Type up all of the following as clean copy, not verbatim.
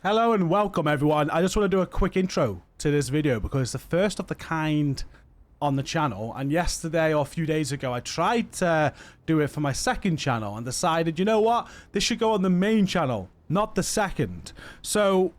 Hello and welcome everyone. I just want to do a quick intro to this video because it's the first of the kind on the channel, and yesterday or a few days ago I tried to do it for my second channel and decided, you know what, this should go on the main channel, not the second. So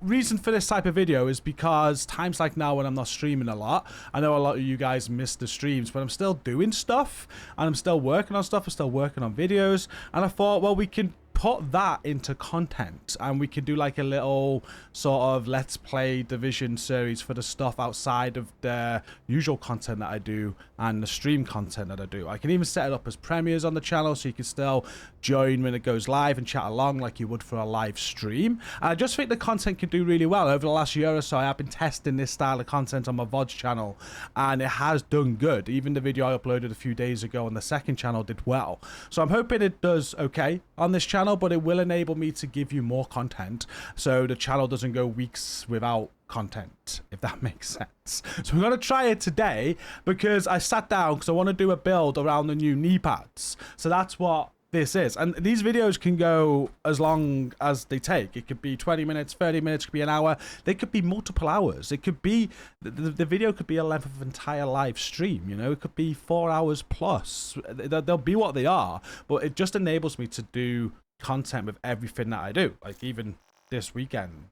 reason for this type of video is because times like now when I'm not streaming a lot, I know a lot of you guys miss the streams, but I'm still doing stuff and I'm still working on stuff, I'm still working on videos, and I thought, well, we can put that into content and we could do like a little sort of let's play Division series for the stuff outside of the usual content that I do and the stream content that I do. I can even set it up as premieres on the channel so you can still join when it goes live and chat along like you would for a live stream. And I just think the content can do really well. Over the last year or so I have been testing this style of content on my VODs channel and it has done good. Even the video I uploaded a few days ago on the second channel did well. So I'm hoping it does okay on this channel, but it will enable me to give you more content so the channel doesn't go weeks without content, if that makes sense. So we're going to try it today because I sat down because I want to do a build around the new knee pads. So that's what this is, and these videos can go as long as they take. It could be 20 minutes, 30 minutes, it could be an hour, they could be multiple hours. It could be the video could be a length of an entire live stream, you know, it could be 4 hours plus. They'll be what they are, but it just enables me to do content with everything that I do. Like even this weekend,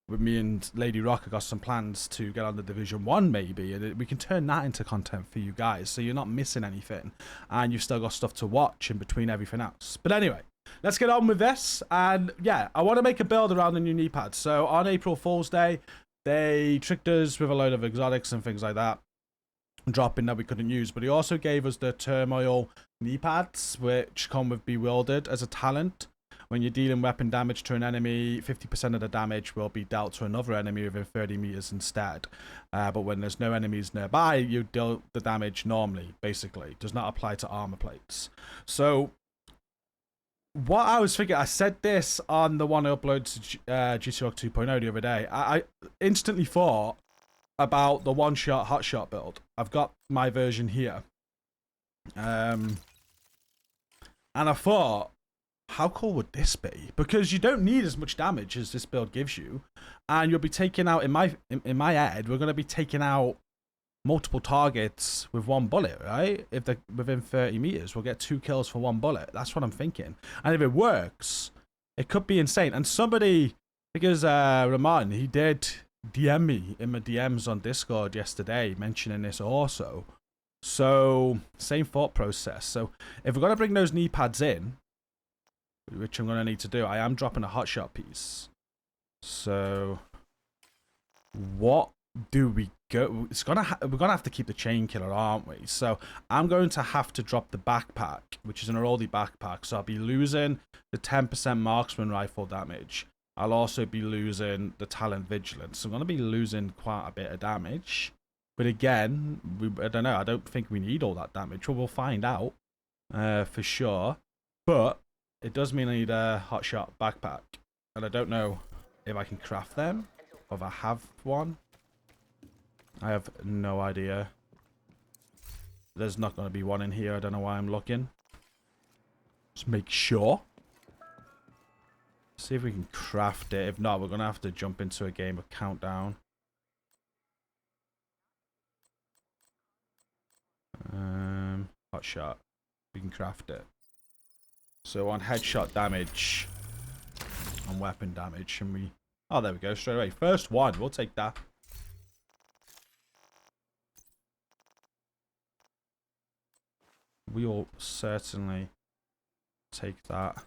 with me and Lady Rock, I got some plans to get on the Division 1 maybe, and we can turn that into content for you guys so you're not missing anything and you've still got stuff to watch in between everything else. But anyway, let's get on with this. And yeah, I want to make a build around the new knee pads. So on April Fool's Day, they tricked us with a load of exotics and things like that, dropping that we couldn't use, but he also gave us the Turmoil Kneepads, which come with Bewildered as a talent. When you're dealing weapon damage to an enemy, 50% of the damage will be dealt to another enemy within 30 meters instead. But when there's no enemies nearby, you deal the damage normally, basically. It does not apply to armor plates. So what I was thinking, I said this on the one I uploaded to GCROCK 2.0 the other day. I instantly thought about the one-shot hotshot build. I've got my version here. And I thought, how cool would this be? Because you don't need as much damage as this build gives you, and you'll be taking out, in my head, we're going to be taking out multiple targets with one bullet, right? If they're within 30 meters, we'll get 2 kills for 1 bullet. That's what I'm thinking. And if it works, it could be insane. And somebody, because Rahman, he did DM me in my DMs on Discord yesterday mentioning this also. So same thought process. So if we're going to bring those knee pads in, which I'm going to need to do, I am dropping a hotshot piece. So what do we go? It's we're gonna have to keep the chain killer, aren't we? So I'm going to have to drop the backpack, which is an early backpack. So I'll be losing the 10% marksman rifle damage. I'll also be losing the talent vigilance. So I'm going to be losing quite a bit of damage. But again, I don't know. I don't think we need all that damage. Well, we'll find out for sure. But it does mean I need a hotshot backpack. And I don't know if I can craft them or if I have one. I have no idea. There's not going to be one in here. I don't know why I'm looking. Just make sure. See if we can craft it. If not, we're going to have to jump into a game of Countdown. Hot shot. We can craft it. So on headshot damage, on weapon damage, and we... Oh, there we go, straight away. First one, we'll take that. We will certainly take that.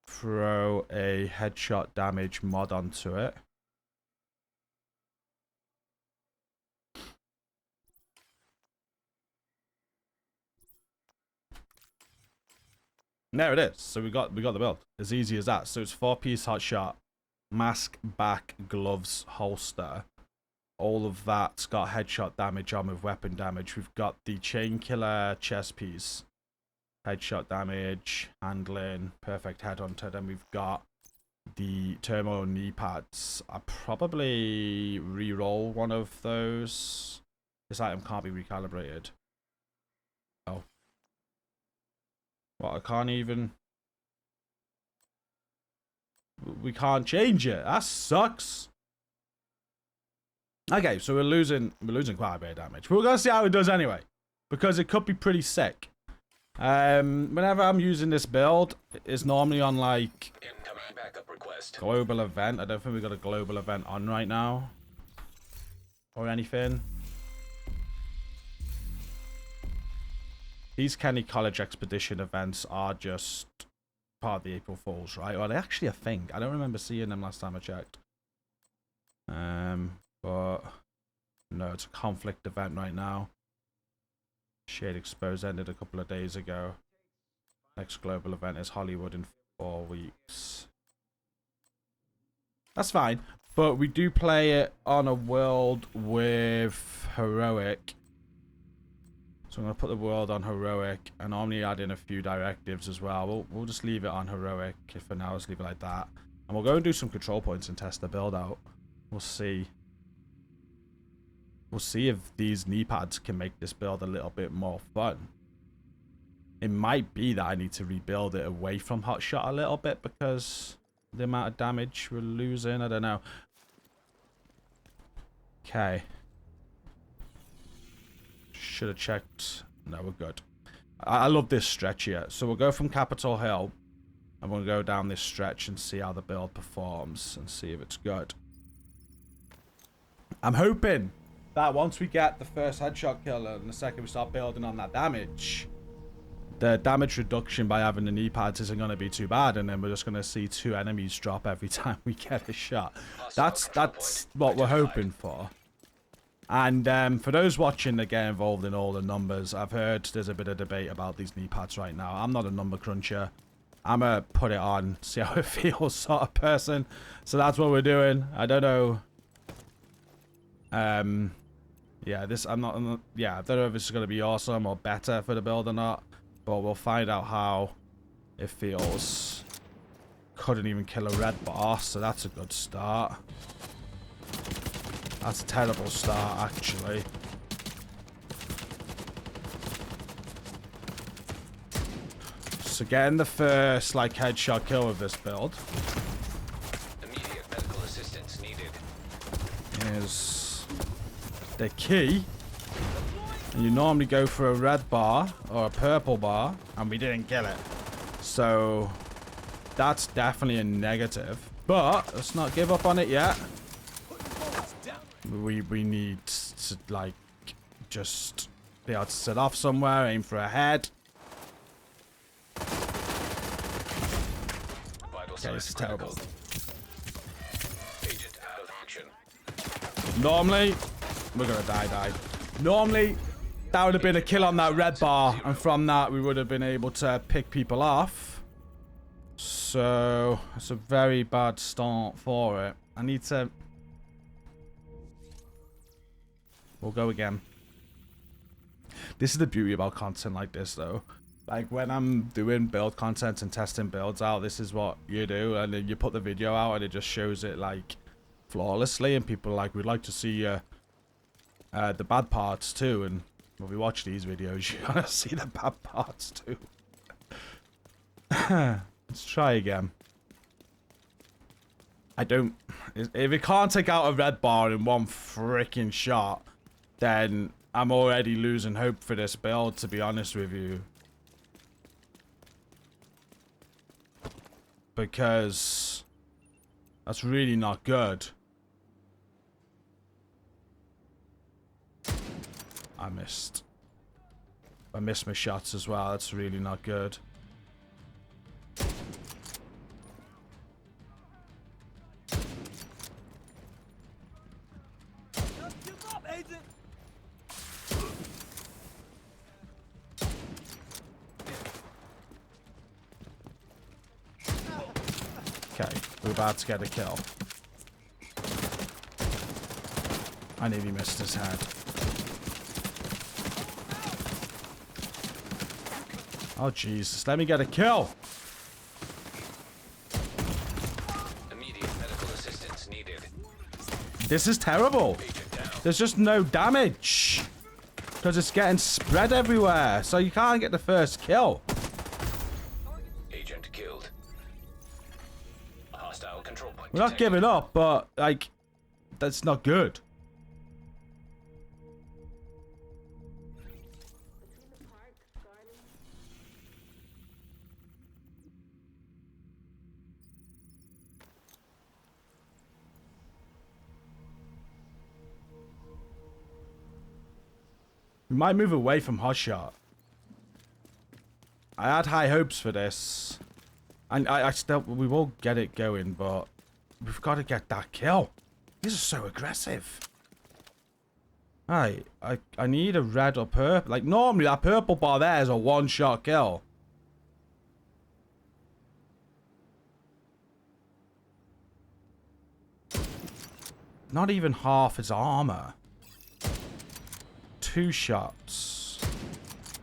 Throw a headshot damage mod onto it. There it is. So we got the build. As easy as that. So it's 4-piece hotshot, mask, back, gloves, holster. All of that's got headshot damage on with weapon damage. We've got the chain killer chest piece. Headshot damage, handling, perfect headhunter. Then we've got the Turmoil Kneepads. I probably re-roll one of those. This item can't be recalibrated. Oh. What, I can't even... we can't change it. That sucks. Okay, so we're losing quite a bit of damage. But we're gonna see how it does anyway, because it could be pretty sick. Whenever I'm using this build, it's normally on like backup request. Global event. I don't think we got a global event on right now, or anything. These Kenny College expedition events are just part of the April Fools, right? Or are they actually a thing? I don't remember seeing them last time I checked. But no, it's a conflict event right now. Shade Exposed ended a couple of days ago. Next global event is Hollywood in 4 weeks. That's fine, but we do play it on a world with heroic. So I'm going to put the world on heroic, and normally add in a few directives as well. We'll just leave it on heroic for now. Let's leave it like that. And we'll go and do some control points and test the build out. We'll see. We'll see if these knee pads can make this build a little bit more fun. It might be that I need to rebuild it away from Hotshot a little bit because the amount of damage we're losing. I don't know. Okay. Should have checked. No, we're good. I love this stretch here. So we'll go from Capitol Hill and we'll go down this stretch and see how the build performs and see if it's good. I'm hoping that once we get the first headshot kill and the second we start building on that damage, the damage reduction by having the knee pads isn't going to be too bad, and then we're just going to see 2 enemies drop every time we get a shot. That's what we're hoping for. And for those watching that get involved in all the numbers, I've heard there's a bit of debate about these knee pads right now. I'm not a number cruncher. I'm going to put it on, see how it feels sort of person. So that's what we're doing. I don't know. Yeah, yeah, I don't know if this is going to be awesome or better for the build or not. But we'll find out how it feels. Couldn't even kill a red bar, so that's a good start. That's a terrible start, actually. So getting the first, like, headshot kill with this build. Immediate medical assistance needed. Is the key. And you normally go for a red bar or a purple bar, and we didn't kill it. So that's definitely a negative. But let's not give up on it yet. We need to, like, just be able to set off somewhere, aim for a head. Okay, this is terrible. Agent out of action. Normally, we're gonna die. Normally, that would have been a kill on that red bar, and from that, we would have been able to pick people off. So, it's a very bad start for it. I need to... We'll go again. This is the beauty about content like this, though. Like, when I'm doing build content and testing builds out, this is what you do, and then you put the video out, and it just shows it, like, flawlessly, and people are like, we'd like to see the bad parts, too, and when we watch these videos, you gotta see the bad parts, too. Let's try again. If it can't take out a red bar in one freaking shot, then I'm already losing hope for this build, to be honest with you. Because that's really not good. I missed my shots as well. That's really not good. Okay, we're about to get a kill. I nearly missed his head. Oh Jesus, let me get a kill. Immediate medical assistance needed. This is terrible. There's just no damage. Because it's getting spread everywhere. So you can't get the first kill. Agent killed. Hostile control point We're not detected. giving up, but, like, that's not good. We might move away from Hotshot. I had high hopes for this. And I still, we will get it going, but we've got to get that kill. These are so aggressive. Alright, I need a red or purple. Like, normally that purple bar there is a one-shot kill. Not even half his armor. 2 shots.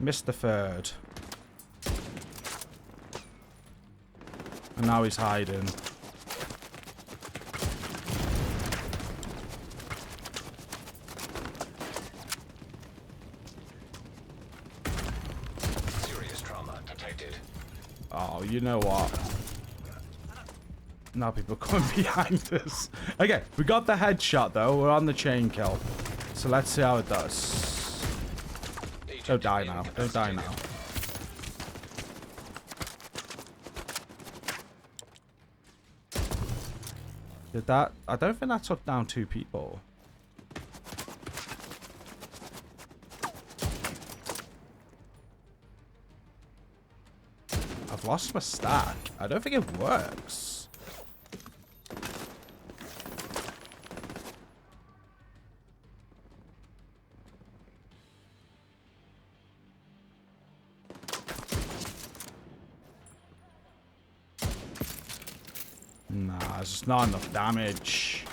Missed the third. And now he's hiding. Serious trauma detected. Oh, you know what? Now people are coming behind us. Okay, we got the headshot though. We're on the chain kill. So let's see how it does. Don't die now. Don't die now. Did that? I don't think that took down 2 people. I've lost my stack. I don't think it works. Nah, it's just not enough damage.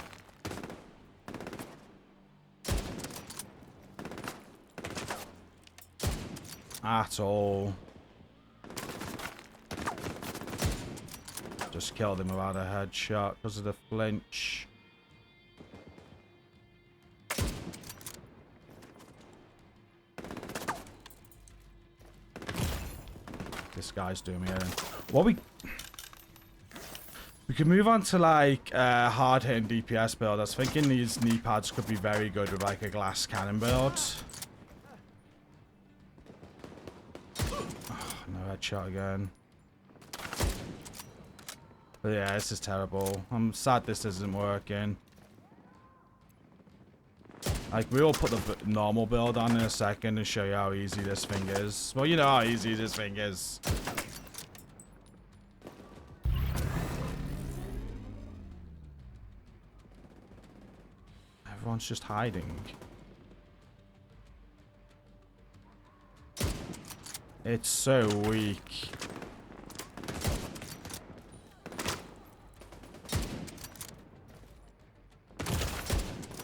At all. Just killed him without a headshot because of the flinch. This guy's doing me in. What we can move on to like hard hitting DPS build. I was thinking these knee pads could be very good with like a glass cannon build. Oh, no headshot again. But yeah, this is terrible. I'm sad this isn't working. Like, we'll put the normal build on in a second and show you how easy this thing is. Well, you know how easy this thing is. Everyone's just hiding. It's so weak.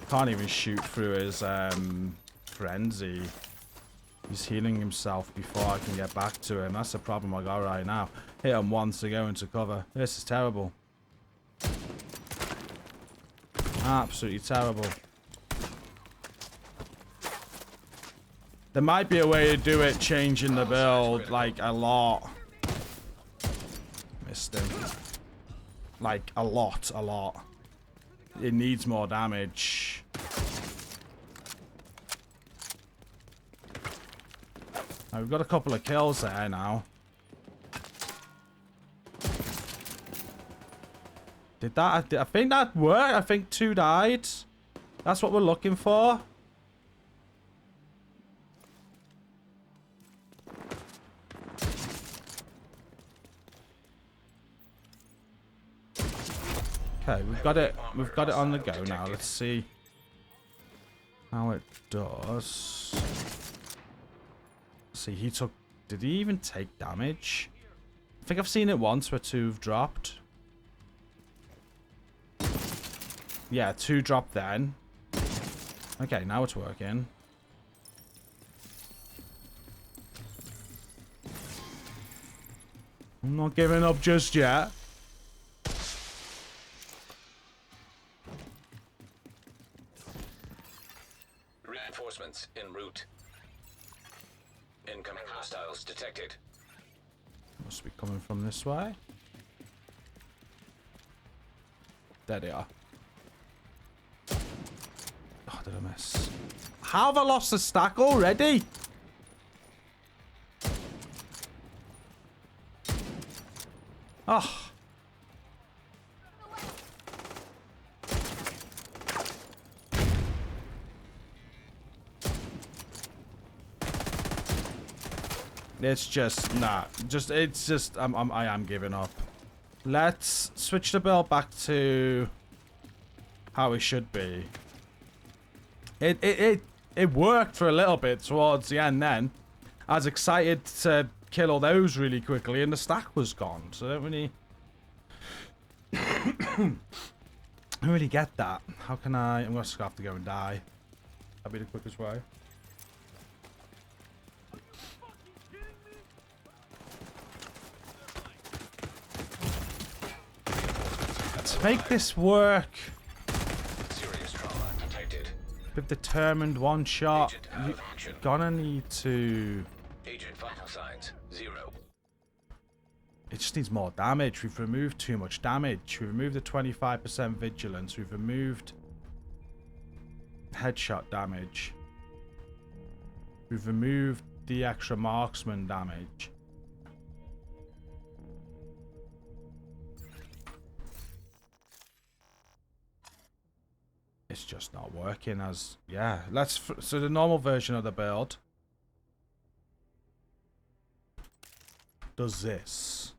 Can't even shoot through his frenzy. He's healing himself before I can get back to him. That's the problem I got right now. Hit him once to go into cover. This is terrible. Absolutely terrible. There might be a way to do it changing the build like a lot. Missed him. Like a lot. It needs more damage. Now, we've got a couple of kills there now. Did that? I think that worked. I think 2 died. That's what we're looking for. Okay, we've got it on the go now. Let's see how it does. See, he took... Did he even take damage? I think I've seen it once where 2 have dropped. Yeah, 2 dropped then. Okay, now it's working. I'm not giving up just yet. Reinforcements en route. Incoming hostiles detected. Must be coming from this way. There they are. Oh, did I miss? How have I lost the stack already? Oh. It's just, nah. It's just, I am giving up. Let's switch the build back to how it should be. It worked for a little bit towards the end then. I was excited to kill all those really quickly and the stack was gone. So I don't really... I don't really get that. How can I... I'm just gonna have to go and die. That'll be the quickest way. Let's make this work. Serious trauma detected. With determined one shot, you're gonna need to... Agent vital signs 0. It just needs more damage. We've removed too much damage. We've removed the 25% vigilance. We've removed headshot damage. We've removed the extra marksman damage. It's just not working as... Yeah, let's... So the normal version of the build does this.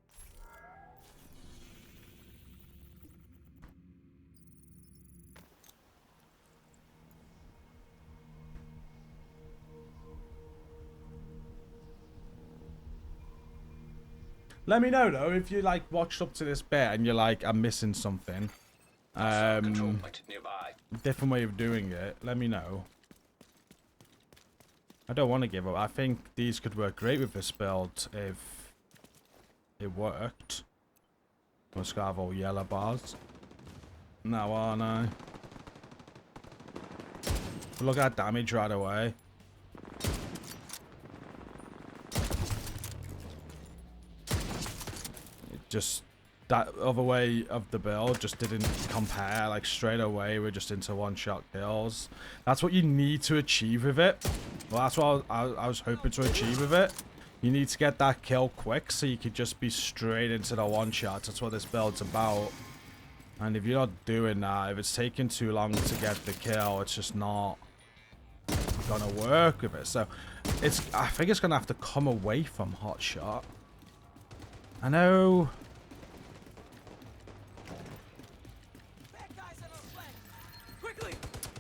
Let me know though if you like watched up to this bit and you're like, I'm missing something. Control point nearby. Different way of doing it. Let me know. I don't want to give up. I think these could work great with this build if it worked. Let's have all yellow bars. Now aren't I? Look at that damage right away. It just... That other way of the build just didn't compare. Like straight away we're just into one-shot kills. That's what you need to achieve with it. Well, that's what I was hoping to achieve with it. You need to get that kill quick so you could just be straight into the one-shots. That's what this build's about. And if you're not doing that, if it's taking too long to get the kill, it's just not gonna work with it. So I think it's gonna have to come away from hot shot. I know...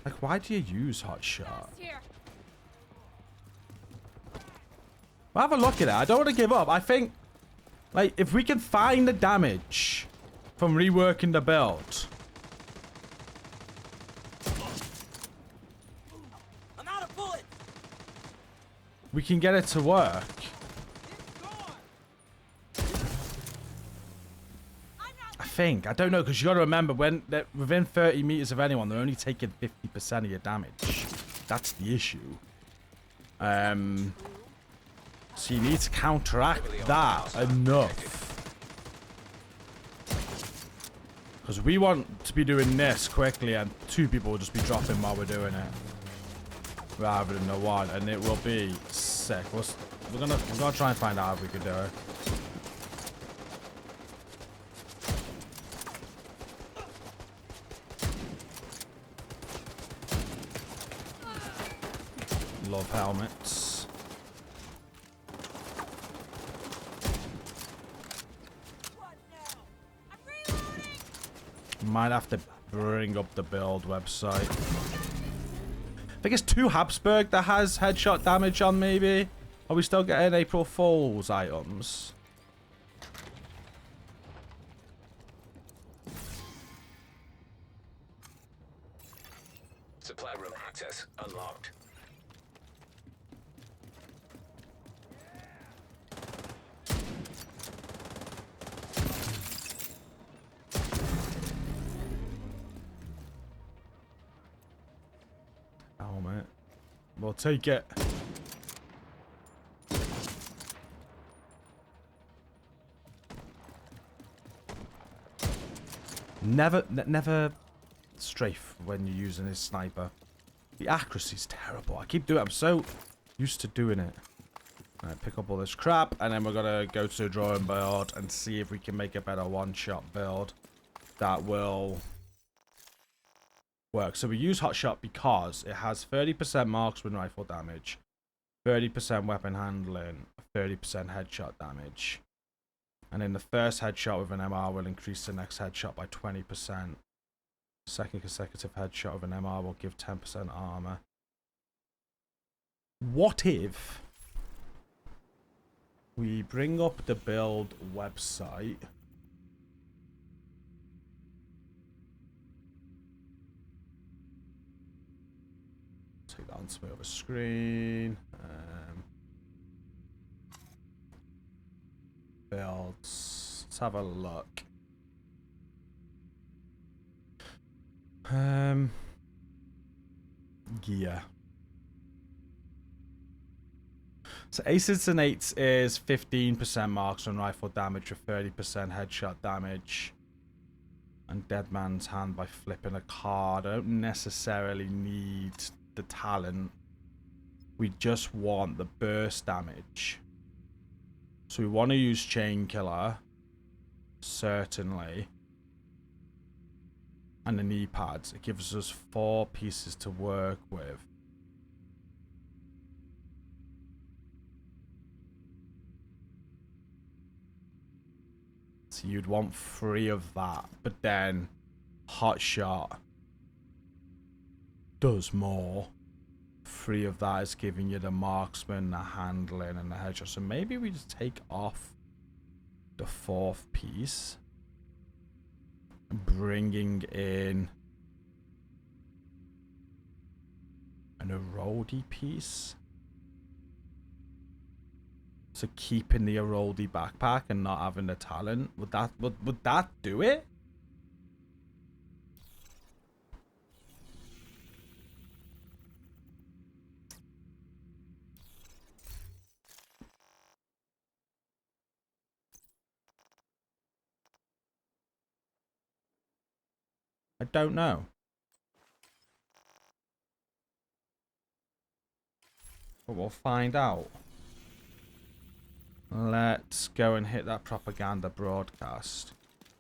Like, why do you use hot shot? Well, have a look at it. I don't want to give up. I think, like, if we can find the damage from reworking the build. I'm out of bullets. We can get it to work. I don't know, because you got to remember when they're within 30 meters of anyone, they're only taking 50% of your damage. That's the issue. So you need to counteract that enough, because we want to be doing this quickly, and 2 people will just be dropping while we're doing it, rather than the 1, and it will be sick. We're gonna try and find out if we can do it. Love helmets. Might have to bring up the build website. I think it's 2 Habsburg that has headshot damage on, maybe. Are we still getting April Fool's items? Supply room access unlocked. Helmet. We'll take it. Never strafe when you're using his sniper. The accuracy's terrible. I keep doing it. I'm so used to doing it. Alright, pick up all this crap, and then we're gonna go to the drawing board and see if we can make a better one-shot build that will work. So we use hot shot because it has 30% marksman rifle damage, 30% weapon handling, 30% headshot damage. And then the first headshot with an MR will increase the next headshot by 20%. Second consecutive headshot with an MR will give 10% armor. What if we bring up the build website? Take that onto my other screen. Builds. Let's have a look. Gear. So aces and eights is 15% marksman rifle damage with 30% headshot damage. And Dead Man's Hand by flipping a card. I don't necessarily need the talent. We just want the burst damage. So we want to use Chain Killer. Certainly. And the knee pads. It gives us 4 pieces to work with. So you'd want 3 of that, but then hot shot does more. 3 of that is giving you the marksman, the handling, and the headshot. So maybe we just take off the 4th piece, bringing in an Eroldi piece. So keeping the Eroldi backpack and not having the talent, would that do it? I don't know. But we'll find out. Let's go and hit that propaganda broadcast.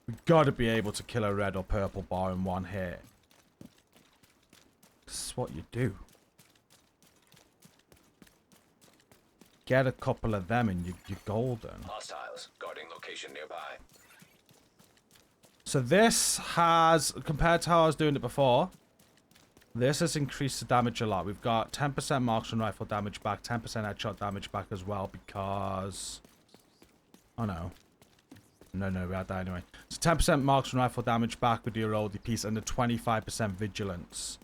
We've got to be able to kill a red or purple bar in 1 hit. This is what you do. Get a couple of them and you're golden. Hostiles guarding location nearby. So this has, compared to how I was doing it before, this has increased the damage a lot. We've got 10% marksman rifle damage back, 10% headshot damage back as well because... Oh no. No, we had that anyway. So 10% marksman rifle damage back with the Eroldi piece and the 25% vigilance.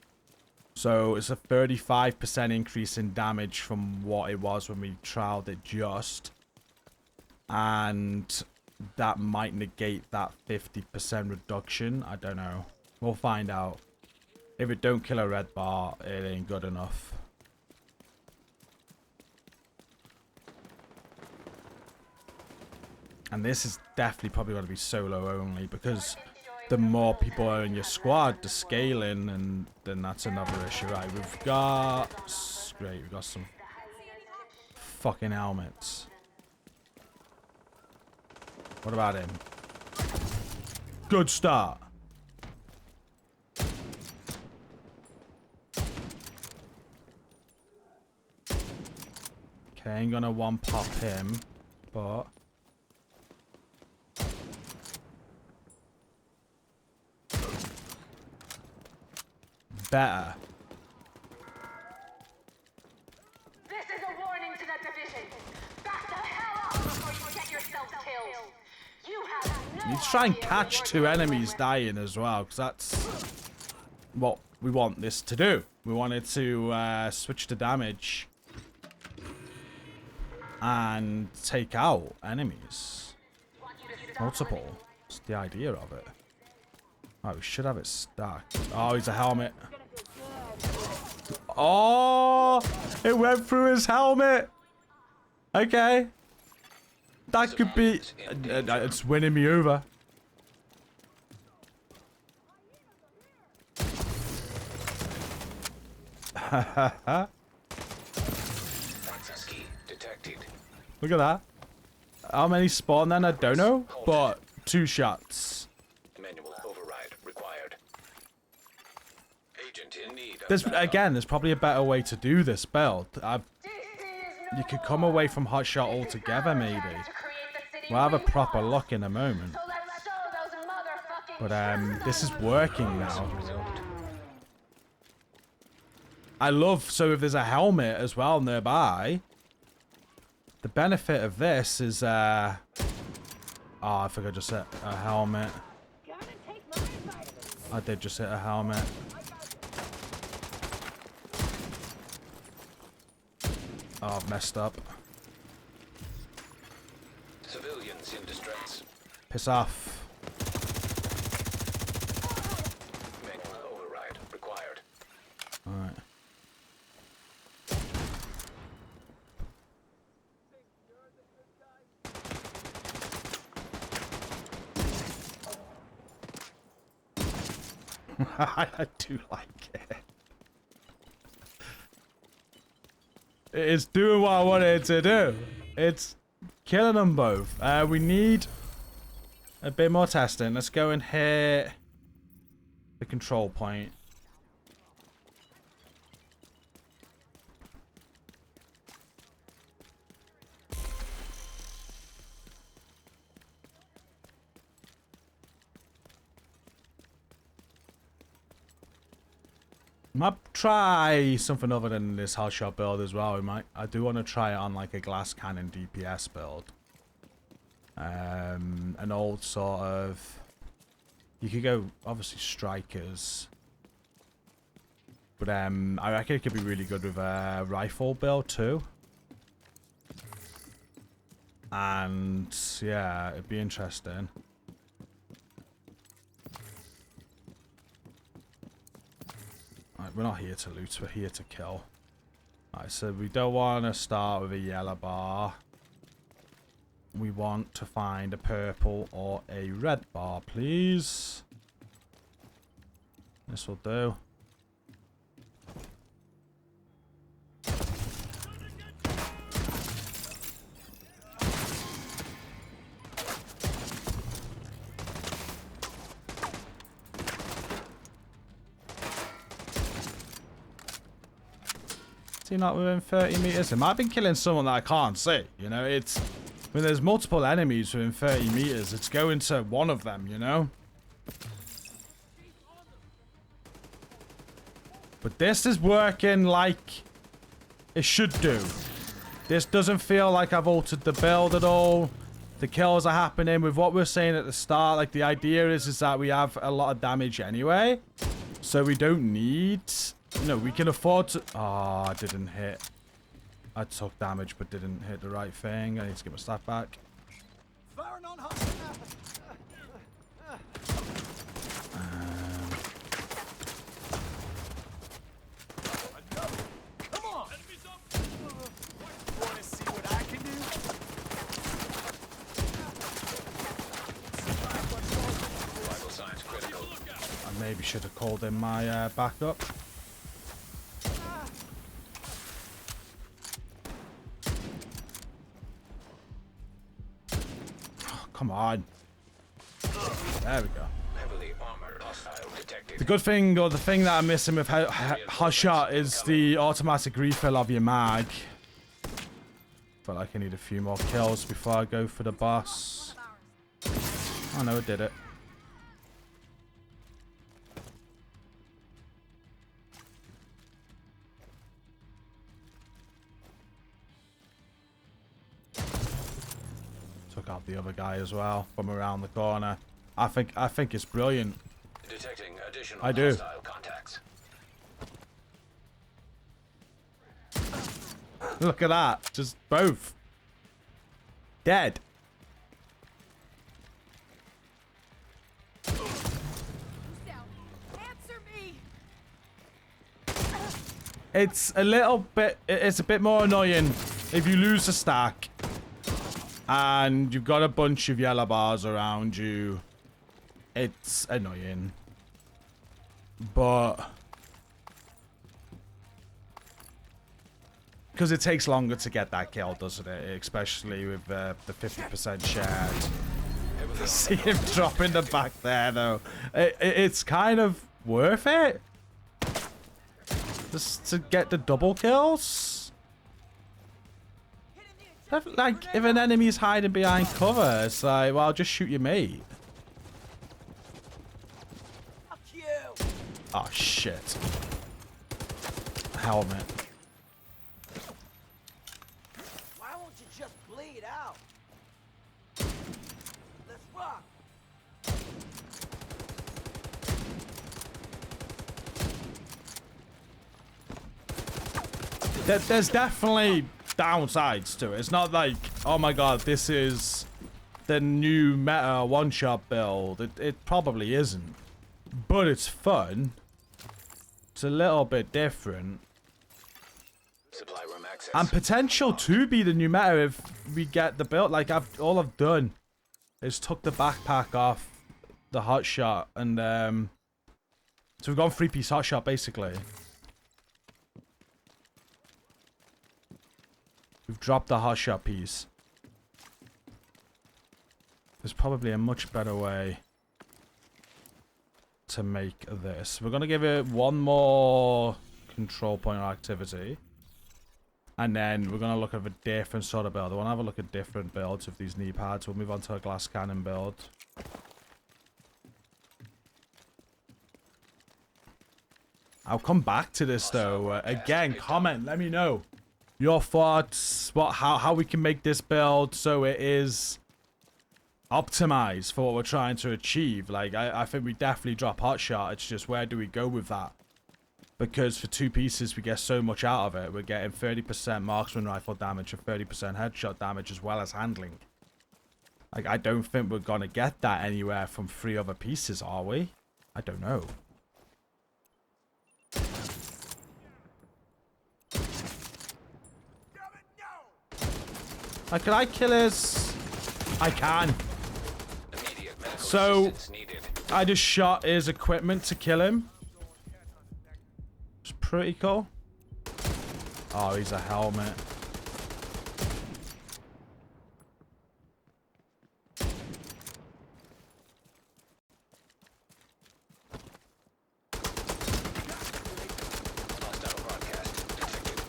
So it's a 35% increase in damage from what it was when we trialed it just. And that might negate that 50% reduction. I don't know. We'll find out. If it don't kill a red bar, it ain't good enough. And this is definitely probably going to be solo only because the more people are in your squad, the scaling, and then that's another issue. Right, we've got... Great, we've got some fucking helmets. What about him? Good start. Okay, ain't gonna one-pop him, but... Better. This is a warning to the division. Back the hell up before you get yourself killed. You have no You try and idea catch what 2 you're enemies doing. dying as well, because that's what we want this to do. We want it to switch to damage and take out enemies. Multiple. That's the idea of it. Oh, we should have it stacked. Oh, he's a helmet. Oh, it went through his helmet. Okay. That could be... It's winning me over. Access key detected. Look at that. How many spawn then? I don't know. But 2 shots. Manual override required. Agent in need of There's backup. again, there's probably a better way to do this build. You could come away from Hotshot altogether, maybe. We'll have a proper look in a moment. But this is working now. I love, so if there's a helmet as well nearby, the benefit of this is oh, I think I just hit a helmet. I did just hit a helmet. Oh, I've messed up. Civilians in distress. Piss off. Manual override required. Alright. I do like it. It's doing what I wanted it to do. It's killing them both. We need a bit more testing. Let's go and hit the control point. Might try something other than this Hotshot build as well. I do want to try it on like a glass cannon DPS build. An old sort of. You could go obviously strikers, but I reckon it could be really good with a rifle build too. And yeah, it'd be interesting. Right, we're not here to loot, we're here to kill. Alright, so we don't want to start with a yellow bar. We want to find a purple or a red bar, please. This will do. Is he not within 30 meters? It might have been killing someone that I can't see. You know, it's when there's multiple enemies within 30 meters, it's going to one of them, you know? But this is working like it should do. This doesn't feel like I've altered the build at all. The kills are happening with what we were saying at the start. Like, the idea is that we have a lot of damage anyway. So we don't need... You know, we can afford to... Oh, I didn't hit. I took damage but didn't hit the right thing. I need to get my stuff back. Vital signs critical. I maybe should have called in my backup. Come on. There we go. Heavily armored hostile detected. The good thing, or the thing that I'm missing with Hotshot is the automatic refill of your mag. Feel like I need a few more kills before I go for the boss. Oh no, it did it. Took out the other guy as well from around the corner. I think it's brilliant. Detecting additional I do. hostile contacts. Look at that. Just both. Dead. Answer me. It's a little bit... It's a bit more annoying if you lose a stack and you've got a bunch of yellow bars around you. It's annoying. But Because it takes longer to get that kill, doesn't it? Especially with the 50% shared. See him drop in the back there, though. It's kind of worth it. Just to get the double kills. Like, if an enemy's hiding behind cover, it's like, well, just shoot your mate. Oh, shit. Helmet. Why won't you just bleed out? Let's rock. There's definitely downsides to it. It's not like, oh my god, this is the new meta one-shot build. It probably isn't. But it's fun. It's a little bit different. Supply room access. And potential to be the new meta if we get the build. Like, all I've done is took the backpack off the hot shot. And, so we've gone 3-piece hot shot, basically. We've dropped the hot shot piece. There's probably a much better way to make this. We're going to give it one more control point or activity. And then we're going to look at a different sort of build. I want to have a look at different builds of these knee pads. We'll move on to a glass cannon build. I'll come back to this though. Again, comment. Let me know your thoughts. How we can make this build so it is optimized for what we're trying to achieve. Like, I think we definitely drop hot shot. It's just where do we go with that? Because for 2 pieces we get so much out of it. We're getting 30% marksman rifle damage and 30% headshot damage as well as handling. Like, I don't think we're gonna get that anywhere from 3 other pieces, are we? I don't know. Like, can I kill his... I can. So, I just shot his equipment to kill him. It's pretty cool. Oh, he's a helmet. Hostile broadcast detected.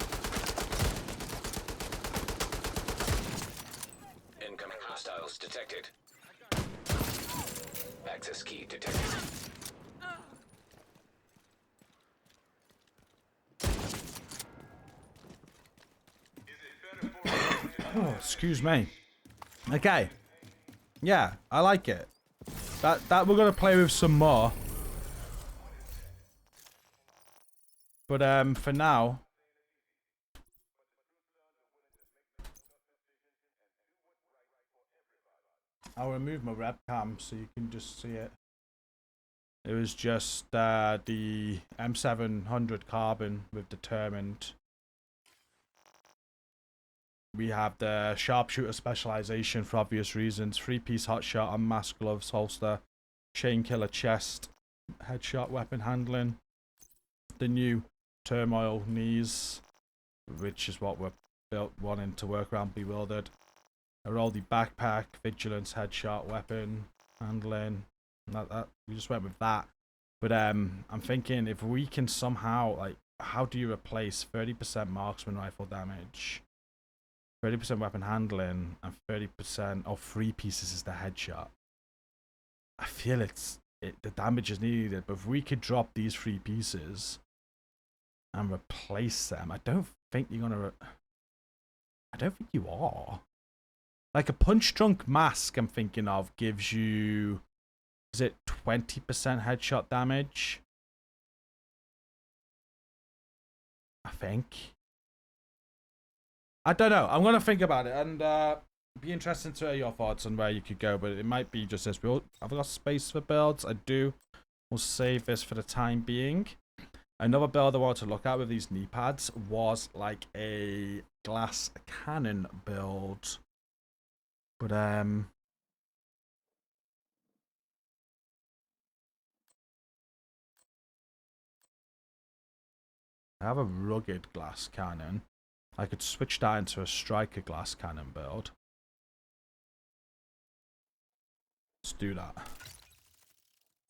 Incoming hostiles detected. Access key detected. Oh, excuse me. Okay. Yeah, I like it. That we're gonna play with some more. But for now. I'll remove my webcam so you can just see it. It was just the M700 carbon with determined. We have the sharpshooter specialization for obvious reasons. 3-piece hot shot, unmasked gloves, holster, chain killer chest, headshot weapon handling. The new turmoil knees, which is what we're built wanting to work around bewildered. A rolly backpack, vigilance, headshot weapon handling. That we just went with that. But I'm thinking if we can somehow, like, how do you replace 30% marksman rifle damage, 30% weapon handling, and 30% of 3 pieces is the headshot? I feel the damage is needed, but if we could drop these 3 pieces and replace them, I don't think you're gonna. I don't think you are. Like a punch drunk mask, I'm thinking of, gives you, is it 20% headshot damage? I think. I don't know. I'm gonna think about it and be interested to hear your thoughts on where you could go. But it might be just this. I've got space for builds. I do. We'll save this for the time being. Another build I wanted to look at with these knee pads was like a glass cannon build. But I have a rugged glass cannon. I could switch that into a striker glass cannon build. Let's do that.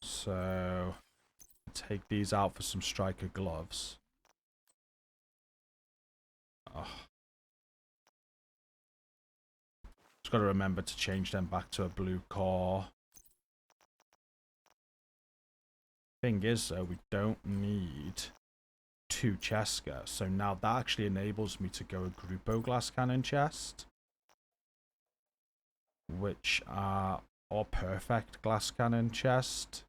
So, take these out for some striker gloves. Oh. Just got to remember to change them back to a blue core. Thing is, though, we don't need 2 Cheska, so now that actually enables me to go a Grupo glass cannon chest, which are or perfect glass cannon chest.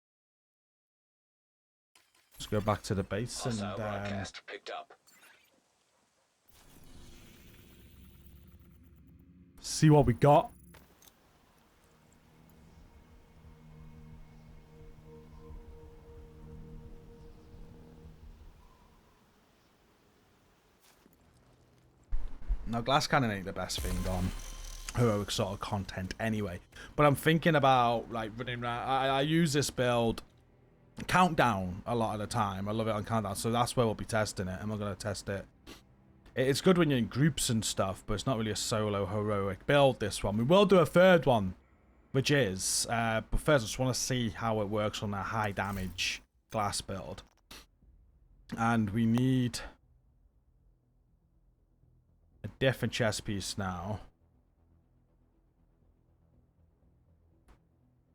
Let's go back to the base and broadcast picked up. see what we got. Now, glass cannon ain't the best thing on heroic sort of content anyway, but I'm thinking about like running around. I use this build countdown a lot of the time. I love it on countdown, so that's where we'll be testing it, and we're going to test it. It's good when you're in groups and stuff, but it's not really a solo heroic build, this one. We will do a third one, which is, but first I just want to see how it works on a high damage glass build. And we need a different chest piece now.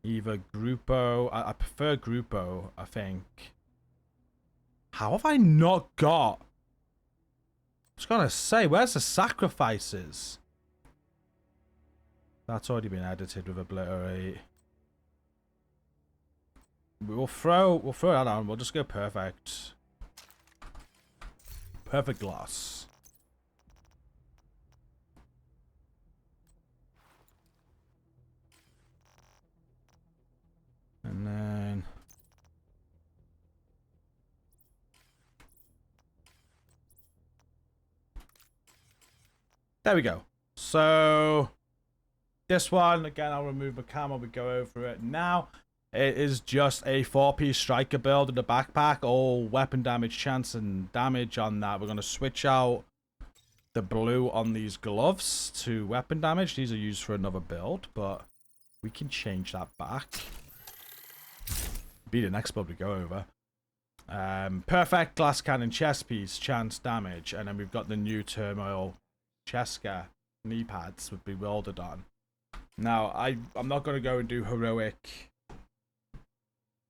Either Grupo, I prefer Grupo, I think. How have I not got? I was gonna say, where's the sacrifices? That's already been edited with obliterate. We'll throw that on. We'll just go perfect. Perfect glass. And then there we go. So this one, again, I'll remove the camera. We go over it now. It is just a 4-piece striker build in the backpack. All weapon damage, chance, and damage on that. We're going to switch out the blue on these gloves to weapon damage. These are used for another build, but we can change that back. Be the next build we go over. Perfect glass cannon chest piece, chance damage, and then we've got the new Turmoil Kneepads with bewildered on. Now I'm not going to go and do heroic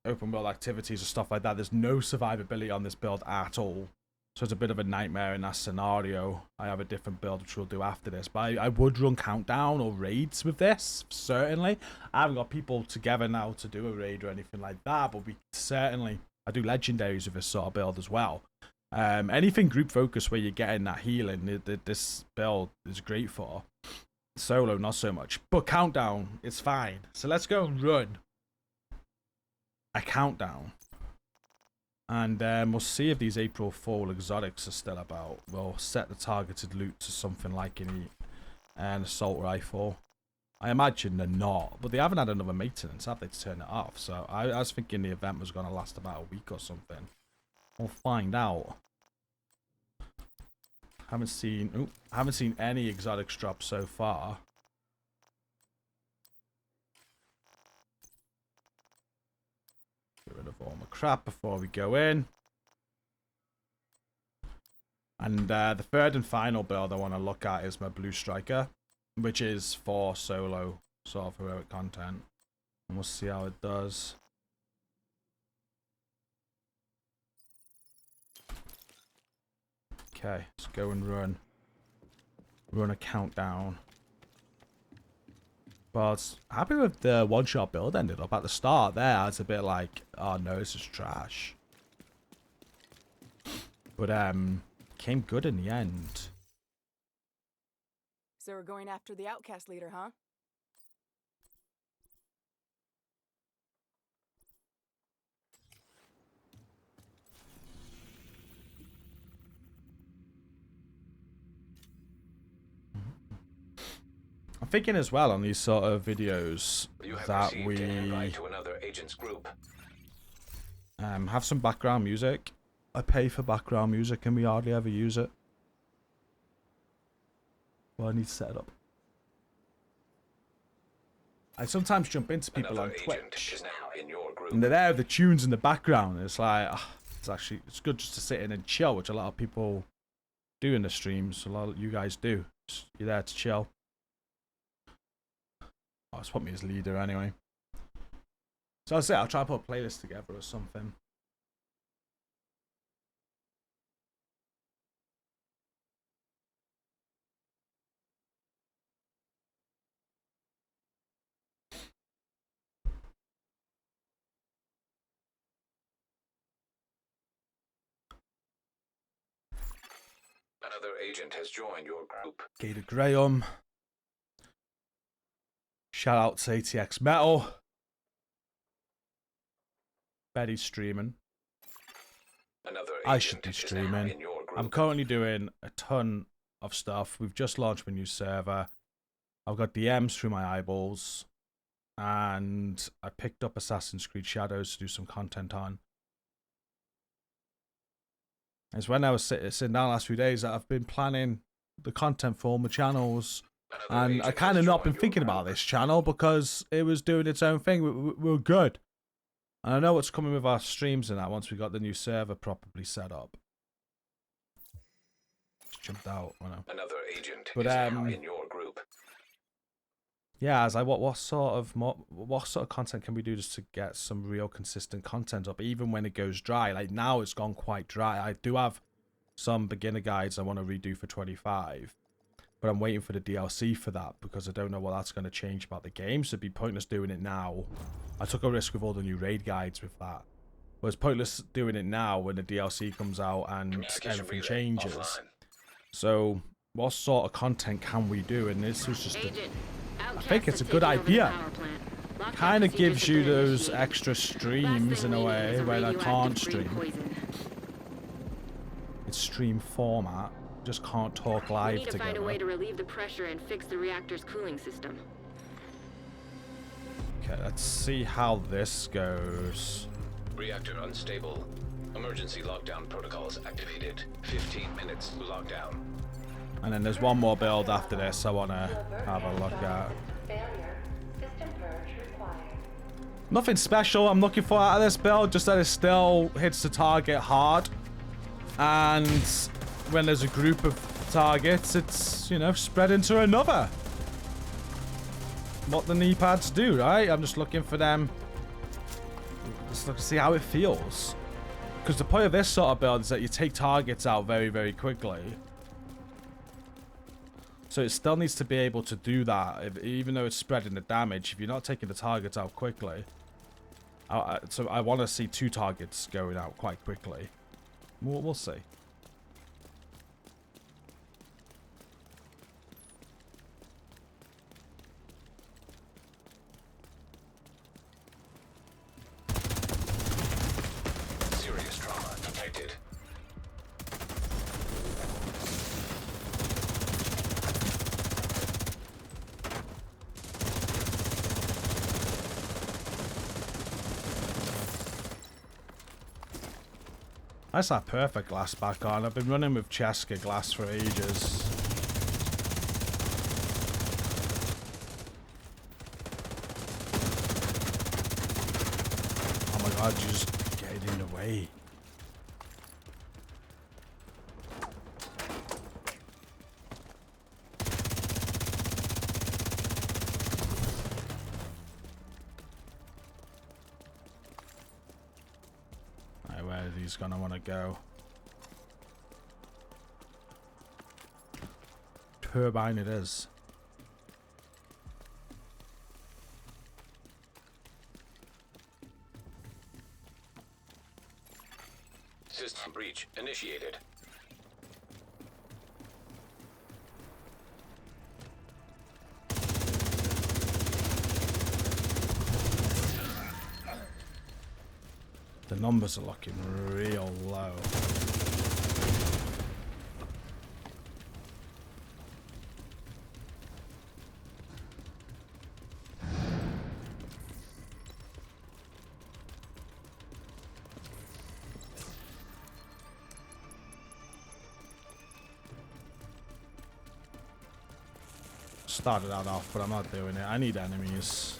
open world activities or stuff like that. There's no survivability on this build at all, so it's a bit of a nightmare in that scenario. I have a different build which we'll do after this, but I would run countdown or raids with this, certainly. I haven't got people together now to do a raid or anything like that, but we certainly, I do legendaries with this sort of build as well. Anything group focus where you're getting that healing, this build is great for. Solo, not so much, but countdown, it's fine. So let's go and run a countdown. And we'll see if these April Fool exotics are still about. We'll set the targeted loot to something like an assault rifle. I imagine they're not, but they haven't had another maintenance, have they, to turn it off? So I was thinking the event was going to last about a week or something. We'll find out. Haven't seen any exotics drop so far. Get rid of all my crap before we go in. And the third and final build I want to look at is my blue striker, which is for solo sort of heroic content. And we'll see how it does. Okay, let's go and run a countdown. Well, I was happy with the one-shot build ended up at the start there. It's a bit like, oh no, this is trash. But came good in the end. So we're going after the outcast leader, huh? I'm thinking as well on these sort of videos that we an invite to another agent's group. have some background music. I pay for background music and we hardly ever use it. Well, I need to set it up. I sometimes jump into people Another on agent Twitch, is now in your group. and they're there with the tunes in the background. And it's like, it's good just to sit in and chill, which a lot of people do in the streams. A lot of you guys do. You're there to chill. Oh, it's put me as leader anyway. So I'll try to put a playlist together or something. Another agent has joined your group. Gator Graham. Shout out to ATX Metal. Betty's streaming. Another I should agent be is now streaming. in your group. I'm currently doing a ton of stuff. We've just launched my new server. I've got DMs through my eyeballs. And I picked up Assassin's Creed Shadows to do some content on. It's when I was sitting down the last few days that I've been planning the content for all my channels. Another And I agent kind of has not been joined your thinking group. about this channel because it was doing its own thing. We were good. And I know what's coming with our streams and that once we got the new server properly set up. Just jumped out. I know. Another agent But, is now in your group. Yeah, I was like, what sort of content can we do just to get some real consistent content up, even when it goes dry? Like now it's gone quite dry. I do have some beginner guides I want to redo for 25, but I'm waiting for the DLC for that because I don't know what that's going to change about the game. So it'd be pointless doing it now. I took a risk with all the new raid guides with that. But it's pointless doing it now when the DLC comes out and Communication everything relay changes. offline. So what sort of content can we do? And this was just Agent, I think it's a good idea. Kind of gives you those extra streams in a way when I can't stream. It's stream format. Just can't talk We live need to find a together. way to relieve the pressure and fix the reactor's cooling system. Okay, let's see how this goes. Reactor unstable. Emergency lockdown protocols activated. 15 minutes lockdown. And then there's one more build after this I want to have a look at. Failure. System purge required. Nothing special I'm looking for out of this build, just that it still hits the target hard. And when there's a group of targets, it's, you know, spread into another. What the knee pads do, right? I'm just looking for them. Just look to see how it feels. Because the point of this sort of build is that you take targets out very, very quickly. So it still needs to be able to do that, even though it's spreading the damage. If you're not taking the targets out quickly. So I want to see 2 targets going out quite quickly. We'll see. Serious trauma detected. That's that perfect glass back on. I've been running with Cheska glass for ages. Oh my god, you just get it in the way. Right, where are these gonna want to go? Turbine it is. System breach initiated. The numbers are looking real low. started that off, but I'm not doing it. I need enemies.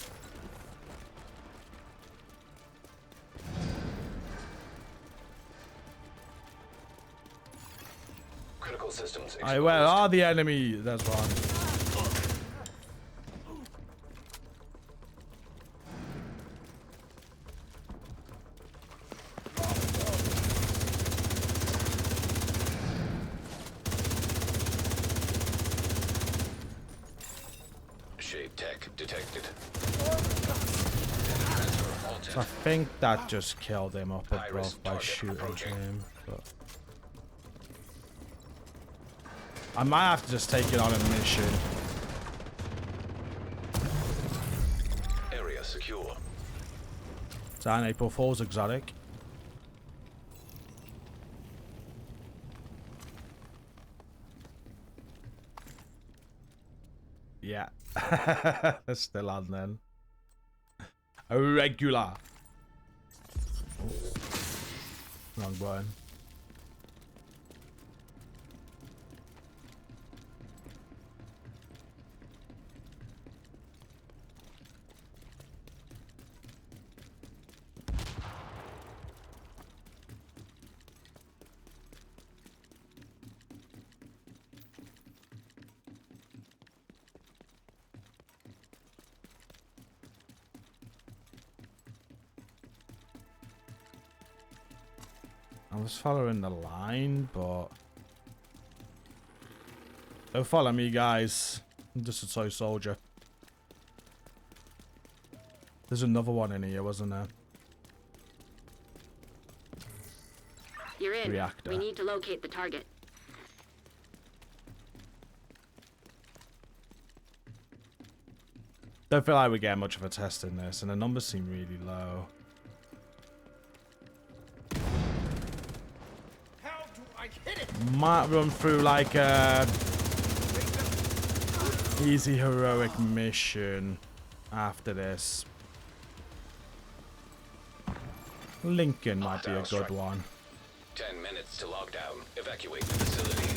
Critical systems Where are the enemies? That's wrong. Shade tech detected. So I think that just killed him up High-risk above by target shooting approaching. him. But I might have to just take it on a mission. Area secure. Is that an April Fool's exotic? Yeah. That's still on then. A regular. Oh. Wrong button. I was following the line, but don't follow me, guys. I'm just a toy soldier. There's another one in here, wasn't there? You're in. Reactor. We need to locate the target. Don't feel like we get much of a test in this, and the numbers seem really low. How do I hit it? Might run through like a easy heroic mission after this. Lincoln might be a good one. 10 minutes to lockdown. Evacuate the facility.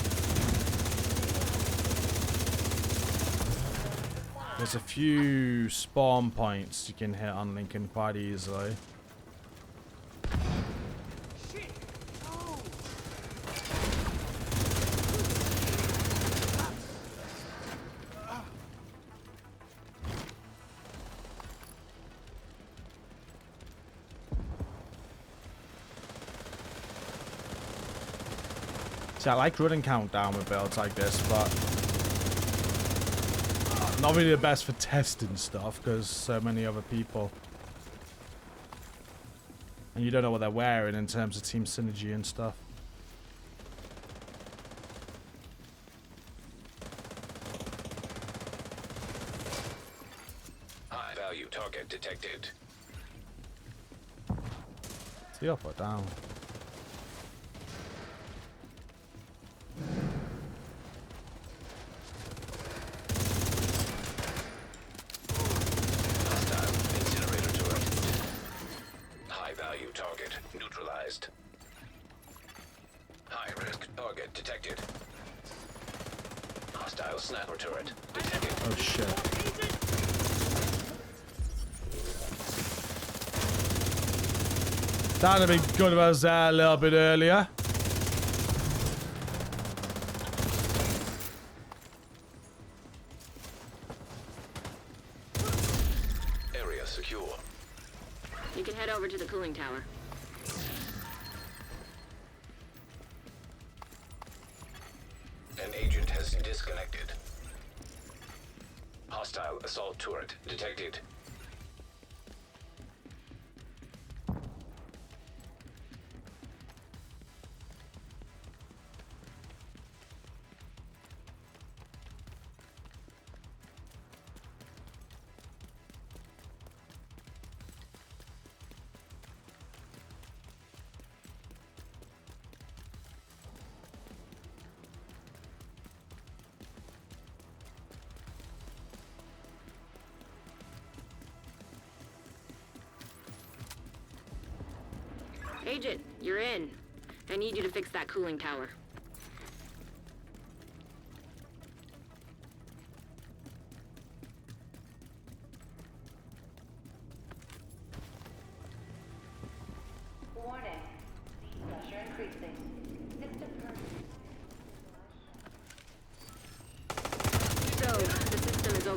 There's a few spawn points you can hit on Lincoln quite easily. Shit! No! See, I like running countdown with builds like this, but not really the best for testing stuff because so many other people. And you don't know what they're wearing in terms of team synergy and stuff. High value target detected. Is he up or down? Hostile incinerator turret. High value target neutralized. High risk target detected. Hostile sniper turret detected. Oh shit. That'd have been good if I was there a little bit earlier. Area secure. You can head over to the cooling tower. An agent has disconnected. Hostile assault turret detected. Agent, you're in. I need you to fix that cooling tower.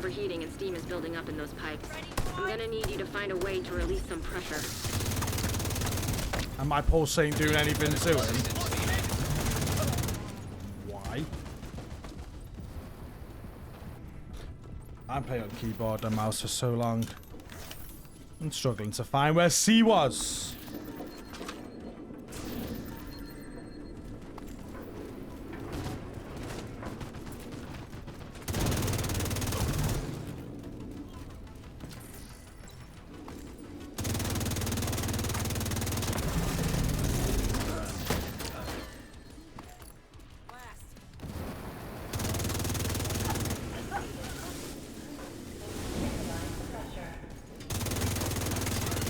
overheating and steam is building up in those pipes. I'm gonna need you to find a way to release some pressure. And my pulse ain't doing anything to him. Why? I'm playing on keyboard and mouse for so long. I'm struggling to find where C was.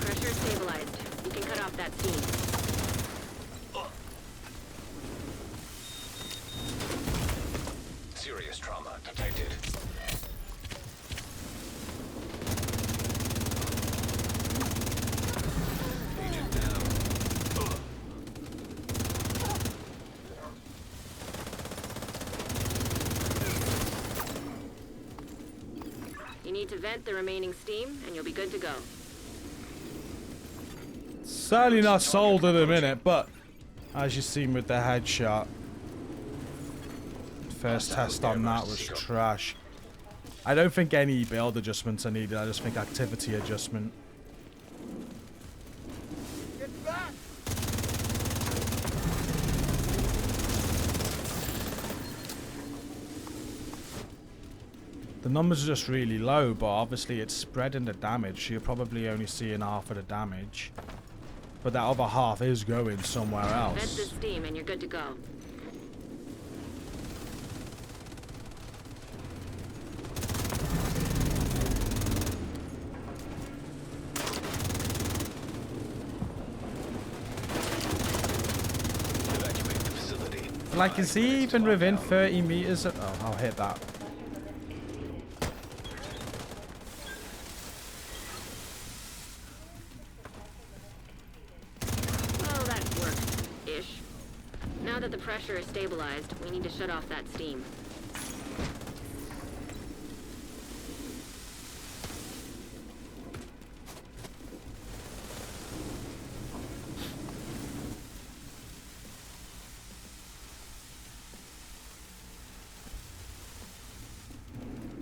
Pressure stabilized. You can cut off that steam. Serious trauma detected. Agent down. You need to vent the remaining steam, and you'll be good to go. Certainly not sold at the minute, but as you've seen with the headshot, first test on that was trash. I don't think any build adjustments are needed. I just think activity adjustment. Get back! The numbers are just really low, but obviously it's spreading the damage. So you're probably only seeing half of the damage. But that other half is going somewhere Vent the else. steam, and you're good to go. Evacuate the facility. Like, is he even within 30 meters? Oh, I'll hit that. Well, that worked. Ish. Now that the pressure is stabilized, we need to shut off that steam.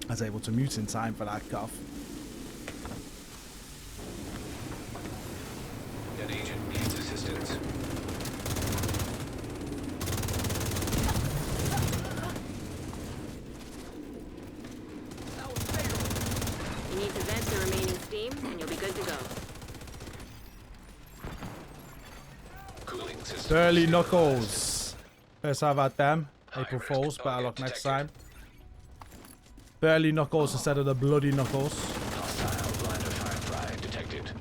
I was able to mute in time for that cough. An agent needs assistance. You need to vent the remaining steam, and you'll be good to go. Cooling system. Burly stabilized. Knuckles. First have at them. April Fools, better luck next time. Burly Knuckles instead of the bloody Knuckles. Hostile blind of firefly detected.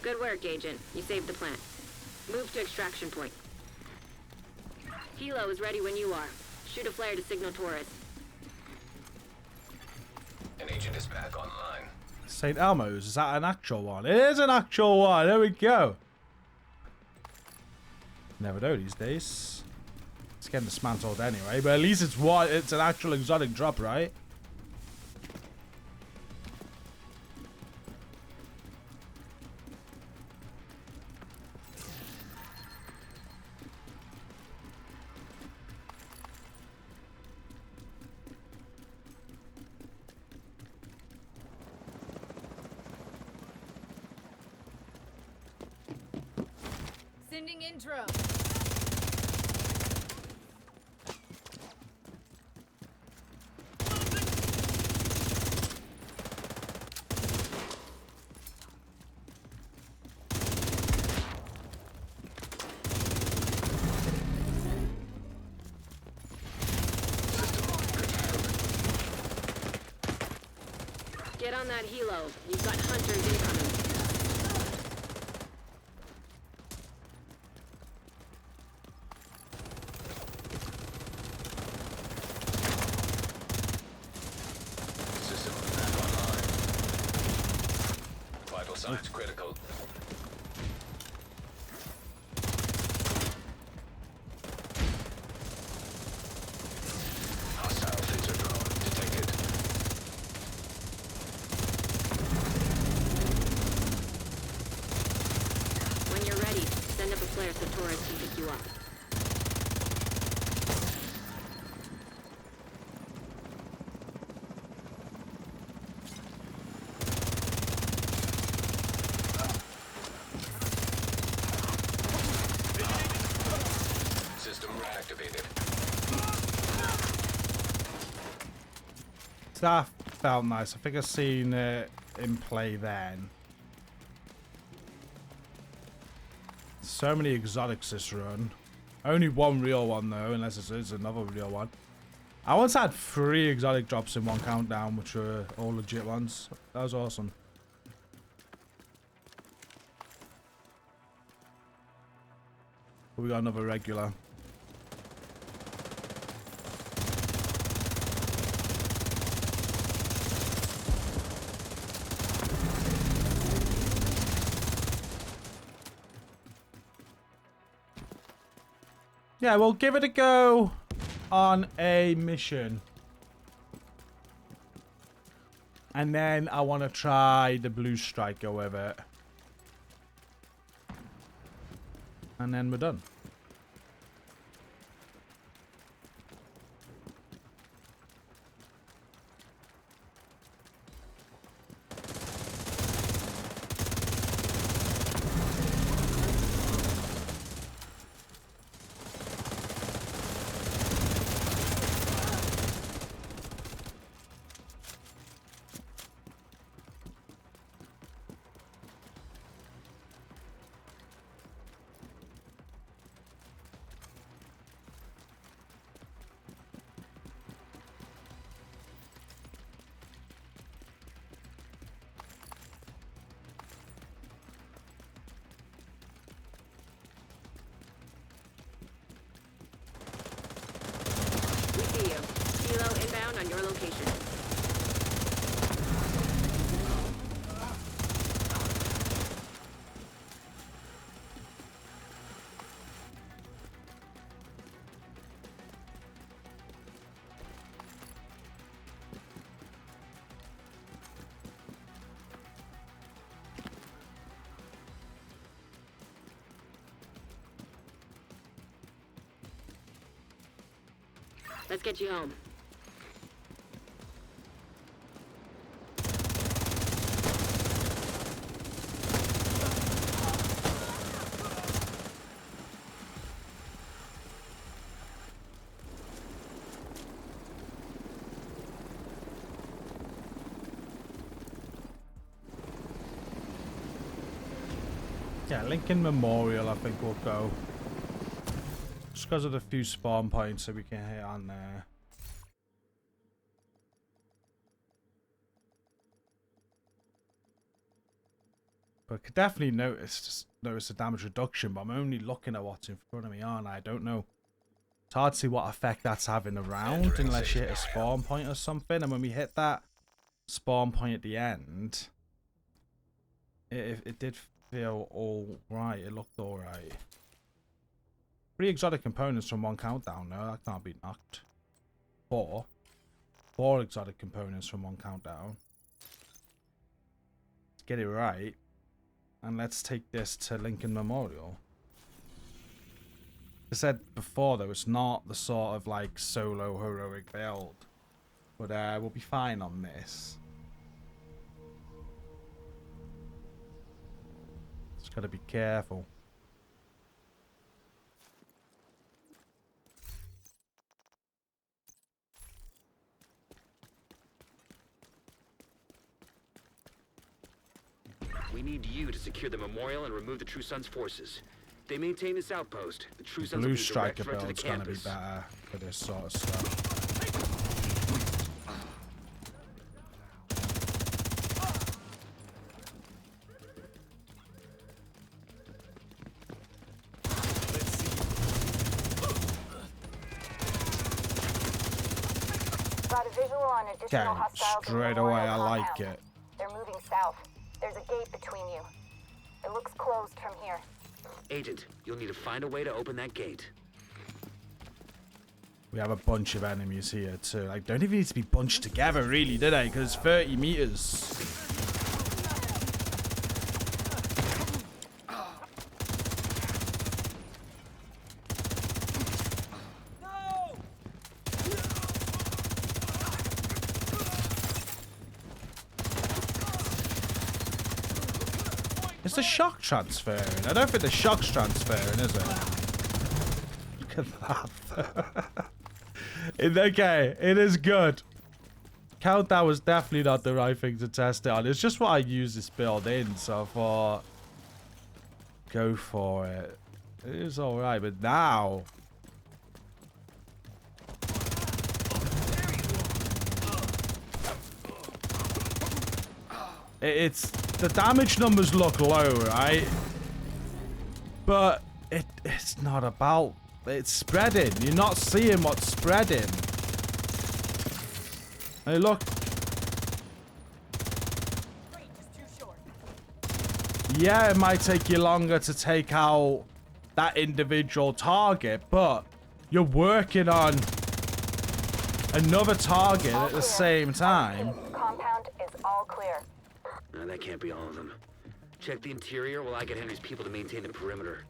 Good work, Agent. You saved the plant. Move to extraction point. Helo is ready when you are. Shoot a flare to signal Taurus. An agent is back online. St. Elmo's, is that an actual one? It is an actual one. There we go. Never know these days. It's getting dismantled anyway, but at least it's what it's an actual exotic drop, right? Sending intro. Get on that helo. You've got hunters incoming. Signs critical. Hostile phaser drone detected. When you're ready, send up a flare so Torres can pick you up. System reactivated. That felt nice. I think I've seen it in play then. So many exotics this run. Only one real one though, unless this is another real one. I once had 3 exotic drops in one countdown, which were all legit ones. That was awesome. But we got another regular. Yeah, we'll give it a go on a mission. And then I want to try the blue striker with it. And then we're done. We see you. Kilo inbound on your location. Let's get you home. Yeah, Lincoln Memorial I think we'll go. Just because of the few spawn points that we can hit on there. But I could definitely notice the damage reduction, but I'm only looking at what's in front of me, aren't I? I don't know. It's hard to see what effect that's having around unless you hit a spawn point or something. And when we hit that spawn point at the end, it did feel all right. It looked all right. 3 exotic components from one countdown. No, that can't be knocked. 4 exotic components from one countdown. Let's get it right. And let's take this to Lincoln Memorial. I said before though, it's not the sort of like solo heroic build. But we'll be fine on this. Just gotta be careful. We need you to secure the memorial and remove the True Sons' forces. They maintain this outpost. The True Sons will Blue be a direct striker threat to the build's gonna be campus. better for this sort of stuff. Got a visual on additional Okay, hostiles in straight the away Memorial I like compound. it. They're moving south. There's a gate between you. It looks closed from here. Agent, you'll need to find a way to open that gate. We have a bunch of enemies here too. Like, don't even need to be bunched together, really, do they? Because it's 30 meters. Is the shock transferring? I don't think the shock's transferring, is it? Look at that. Okay, it is good. Countdown was definitely not the right thing to test it on. It's just what I use this build in, so I thought, go for it. It is alright, but now... It's... The damage numbers look low, right? But it's not about... It's spreading. You're not seeing what's spreading. Hey, look. Yeah, it might take you longer to take out that individual target, but you're working on another target at the same time. Compound is all clear. No, that can't be all of them. Check the interior while I get Henry's people to maintain the perimeter.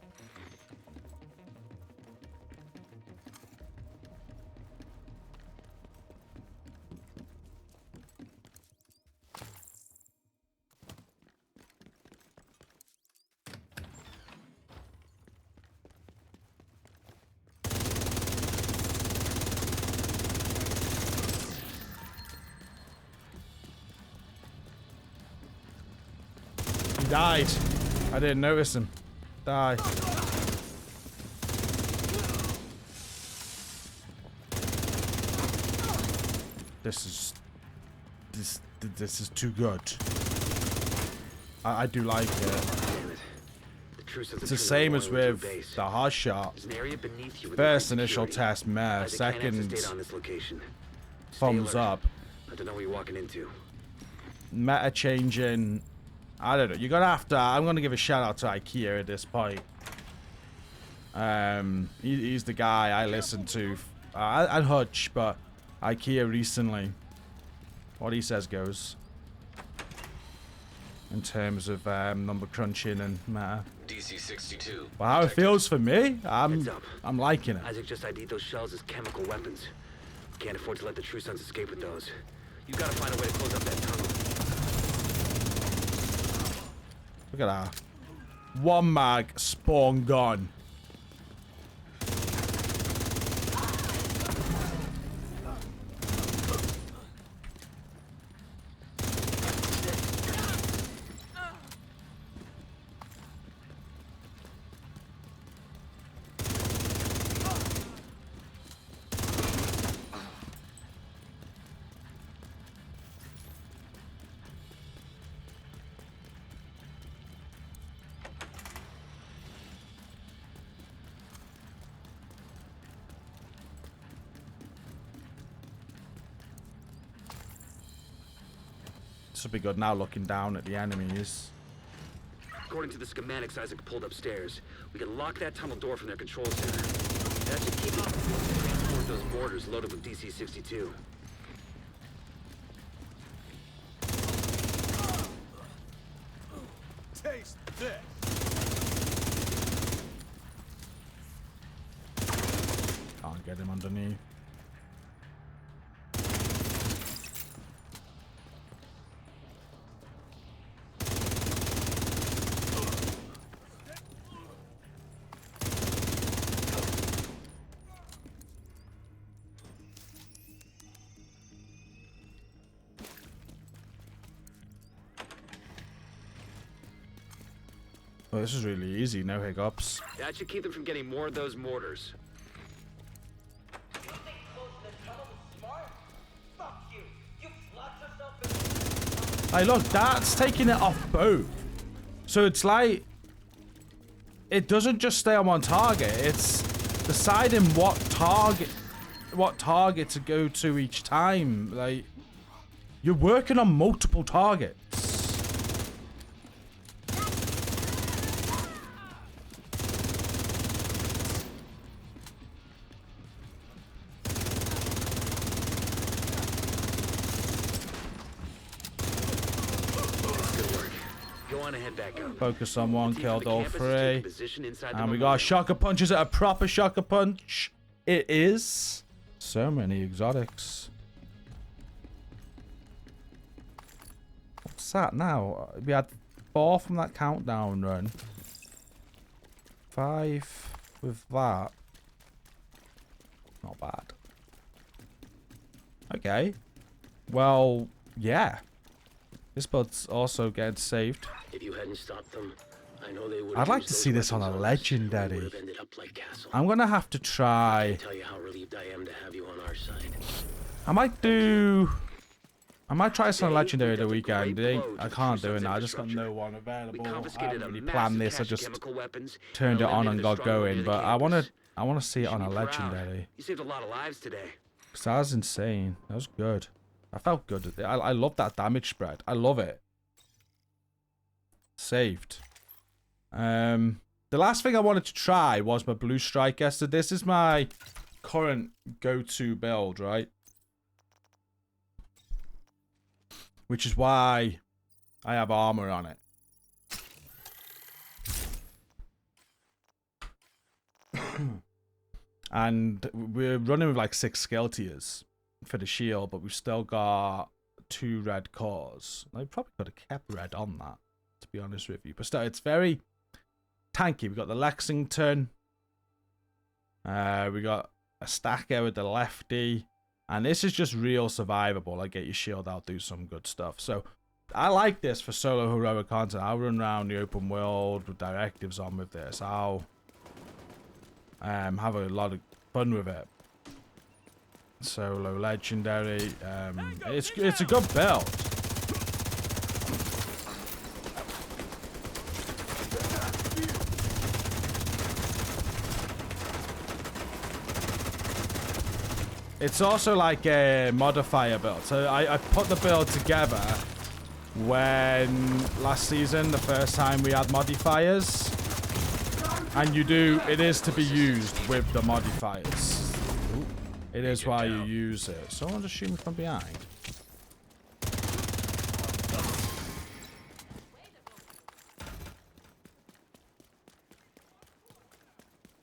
He died. I didn't notice him. Die. This is too good. I do like it. It's the same as with the hard shot. First initial test, meh. Second, thumbs up. I don't know what you're walking into. Meta changing. I don't know. You're gonna have to. I'm gonna give a shout out to IKEA at this point. He's the guy I listen to, and Hutch, but IKEA recently. What he says goes. In terms of number crunching and meta. DC-62. Well, how it feels for me, I'm liking it. Isaac just ID'd those shells as chemical weapons. Can't afford to let the True Sons escape with those. You gotta find a way to close up that tunnel. Look at that. One mag, spawn gone. This will be good now looking down at the enemies. According to the schematics Isaac pulled upstairs, we can lock that tunnel door from their control center. That should keep us from transport those mortars loaded with DC-62. Taste this. Can't get him underneath. Oh, this is really easy, no hiccups. That should keep them from getting more of those mortars. Hey, look, that's taking it off both. So it's like, it doesn't just stay on one target. It's deciding what target to go to each time. Like, you're working on multiple targets. want to head back up. Focus on one, The team killed from the all campus is taking 3. position inside the And we got memorial. shocker punches at a proper shocker punch. It is. So many exotics. What's that now? We had 4 from that countdown run. 5 with that. Not bad. Okay. Well, yeah. This build's also getting saved. If you hadn't stopped them, I know they would. I'd like to see this on a legendary. I'm gonna have to try. Tell you how relieved I am to have you on our side. I might try this on a legendary the weekend. I can't do it now. I just got no one We available. I confiscated haven't a really planned massive this. I cache of just chemical weapons turned it on and eliminated got the stronghold going. near the But campus. I wanna see it You on should a be proud. legendary. You saved a lot of lives today. 'Cause that was insane. That was good. I felt good. I love that damage spread. I love it. Saved. The last thing I wanted to try was my blue striker. So this is my current go-to build, right? Which is why I have armor on it. And we're running with like 6 skill tiers for the shield, but we've still got 2 red cores. I probably could have kept red on that, to be honest with you. But still, it's very tanky. We got the Lexington. We got a stacker with the lefty. And this is just real survivable. Like, get your shield out, do some good stuff. So, I like this for solo heroic content. I'll run around the open world with directives on with this. I'll have a lot of fun with it. Solo legendary. It's a good build. It's also like a modifier build. So I put the build together when last season, the first time we had modifiers. And it is to be used with the modifiers. Ooh. It is why you use it. Someone just shoot me from behind.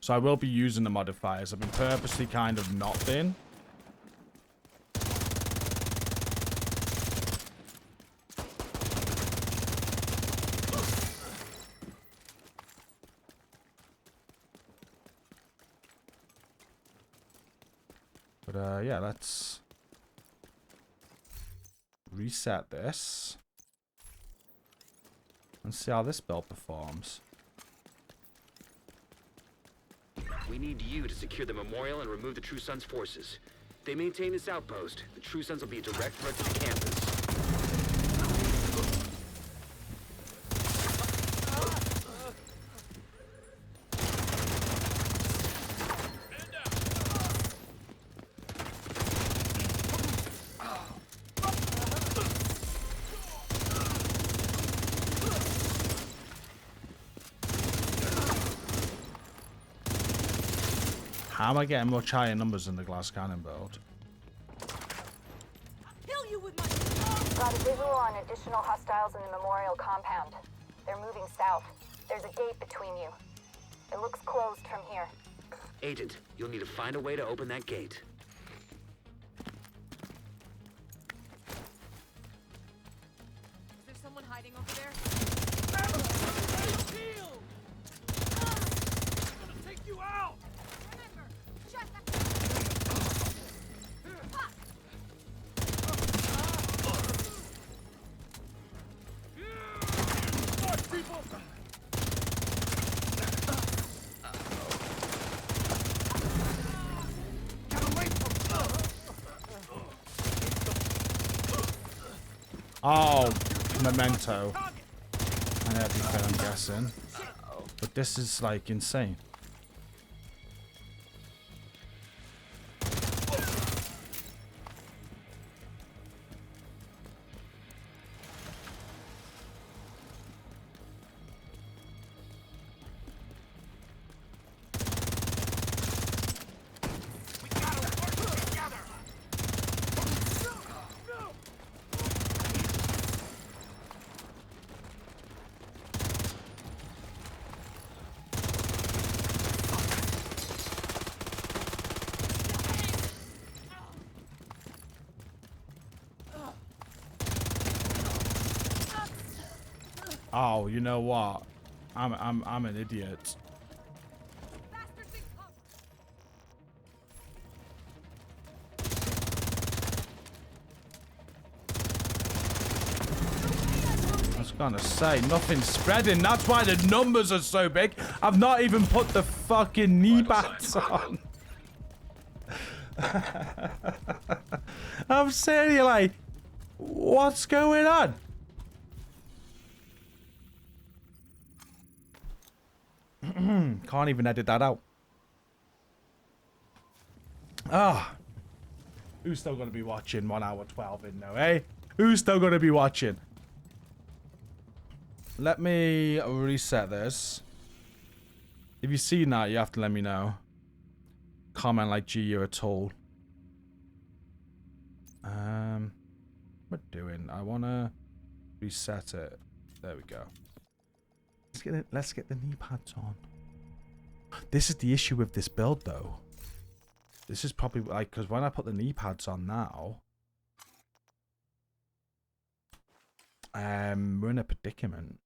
So I will be using the modifiers. I've been purposely kind of not been. But yeah, let's reset this and see how this build performs. We need you to secure the memorial and remove the True Sons forces. They maintain this outpost. The True Sons will be a direct threat to the campus. How am I getting much higher numbers than the glass cannon build? Kill you with my. Got a visual on additional hostiles in the memorial compound. They're moving south. There's a gate between you. It looks closed from here. Agent, you'll need to find a way to open that gate. Is there someone hiding over there? Shield! I'm gonna take you out! Remember, shut the. Fuck, people! Get away from Oh, Memento and everything, I'm guessing. But this is like insane. We gotta work together! No! Oh, you know what? I'm an idiot. Bastard thing up. I was gonna say, nothing's spreading. That's why the numbers are so big. I've not even put the fucking knee pads on. I'm sitting here like, what's going on? Can't even edit that out. Ah. Who's still going to be watching 1 hour 12 in now, eh? Who's still going to be watching? Let me reset this. If you've seen that, you have to let me know. Comment like G, you're a tool. What am I doing? I want to reset it. There we go. Let's get the knee pads on. This is the issue with this build, though. This is probably like, because when I put the knee pads on now, we're in a predicament.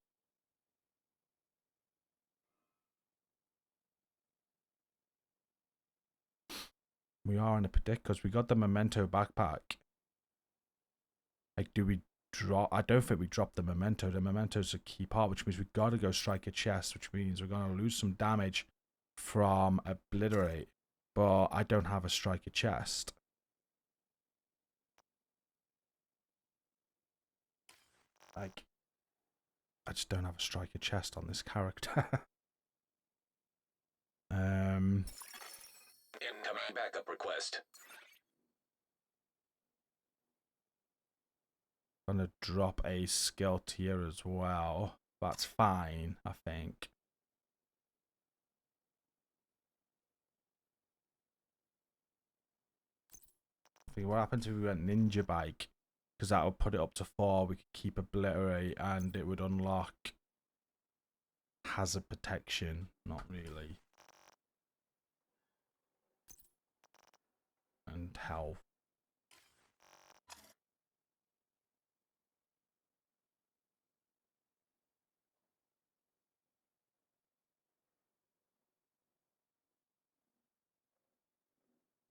We are in a predicament because we got the memento backpack. Like, do we drop? I don't think we dropped the memento. The memento's a key part, which means we got to go strike a chest, which means we're going to lose some damage from obliterate. But I don't have a striker chest. Like, I just don't have a striker chest on this character. Incoming backup request. Gonna drop a skill tier as well. That's fine, I think. What happens if we went ninja bike? Because that would put it up to 4. We could keep obliterate and it would unlock hazard protection. Not really. And health.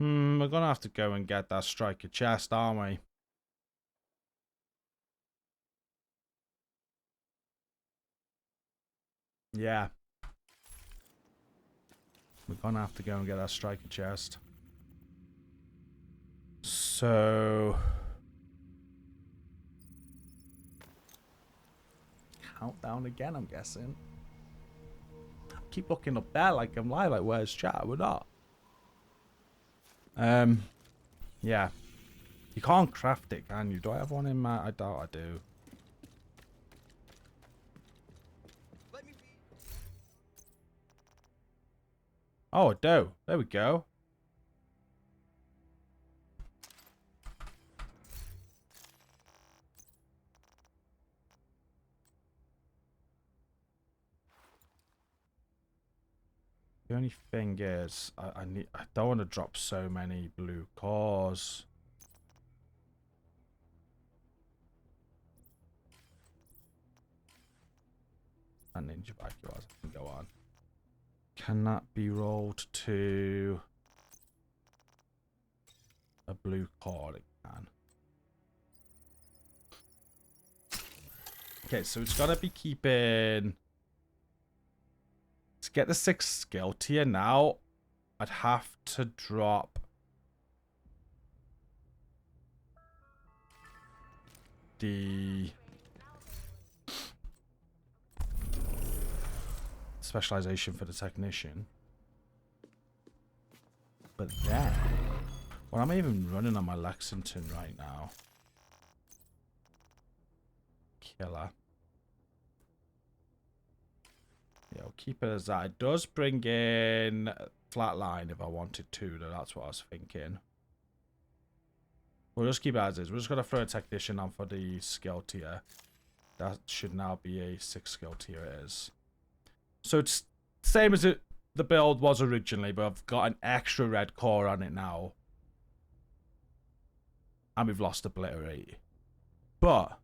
We're gonna have to go and get that striker chest, aren't we? Yeah. We're gonna have to go and get that striker chest. So... countdown again, I'm guessing. Keep looking up there like I'm live, like where's chat? We're not. Yeah. You can't craft it, can you? Do I have one in my... I doubt I do. Oh, I do. There we go. The only thing is, I don't want to drop so many blue cores. And ninja bike yours can go on. Can that be rolled to a blue core? It can. Okay, so it's gotta be keeping. To get the 6th skill tier now, I'd have to drop the specialization for the technician. But then, well, I'm even running on my Lexington right now. Killer. Yeah, I'll keep it as that. It does bring in flatline if I wanted to, though. That's what I was thinking. We'll just keep it as is. We're just going to throw a technician on for the skill tier. That should now be a 6 skill tier, it is. So it's same as the build was originally, but I've got an extra red core on it now. And we've lost obliterate. But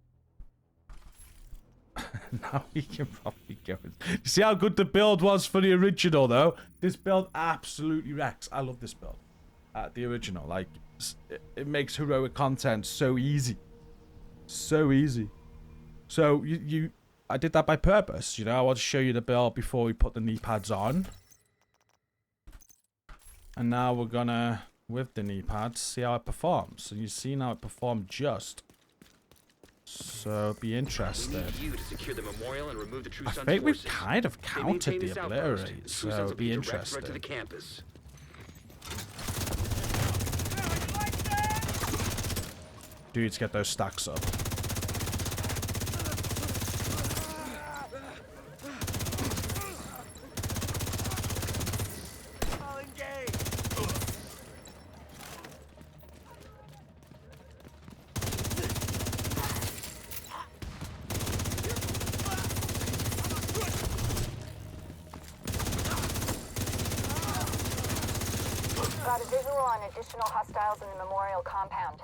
Now we can probably go. You see how good the build was for the original, though? This build absolutely wrecks. I love this build. The original. Like, it makes heroic content so easy. So easy. So, I did that by purpose, you know? I want to show you the build before we put the knee pads on. And now we're gonna, with the knee pads, see how it performs. And you've seen how it performed just. So, be interested. I think we've kind of counted the obliterate, so be interested. Dudes, get those stacks up. Got a visual on additional hostiles in the memorial compound.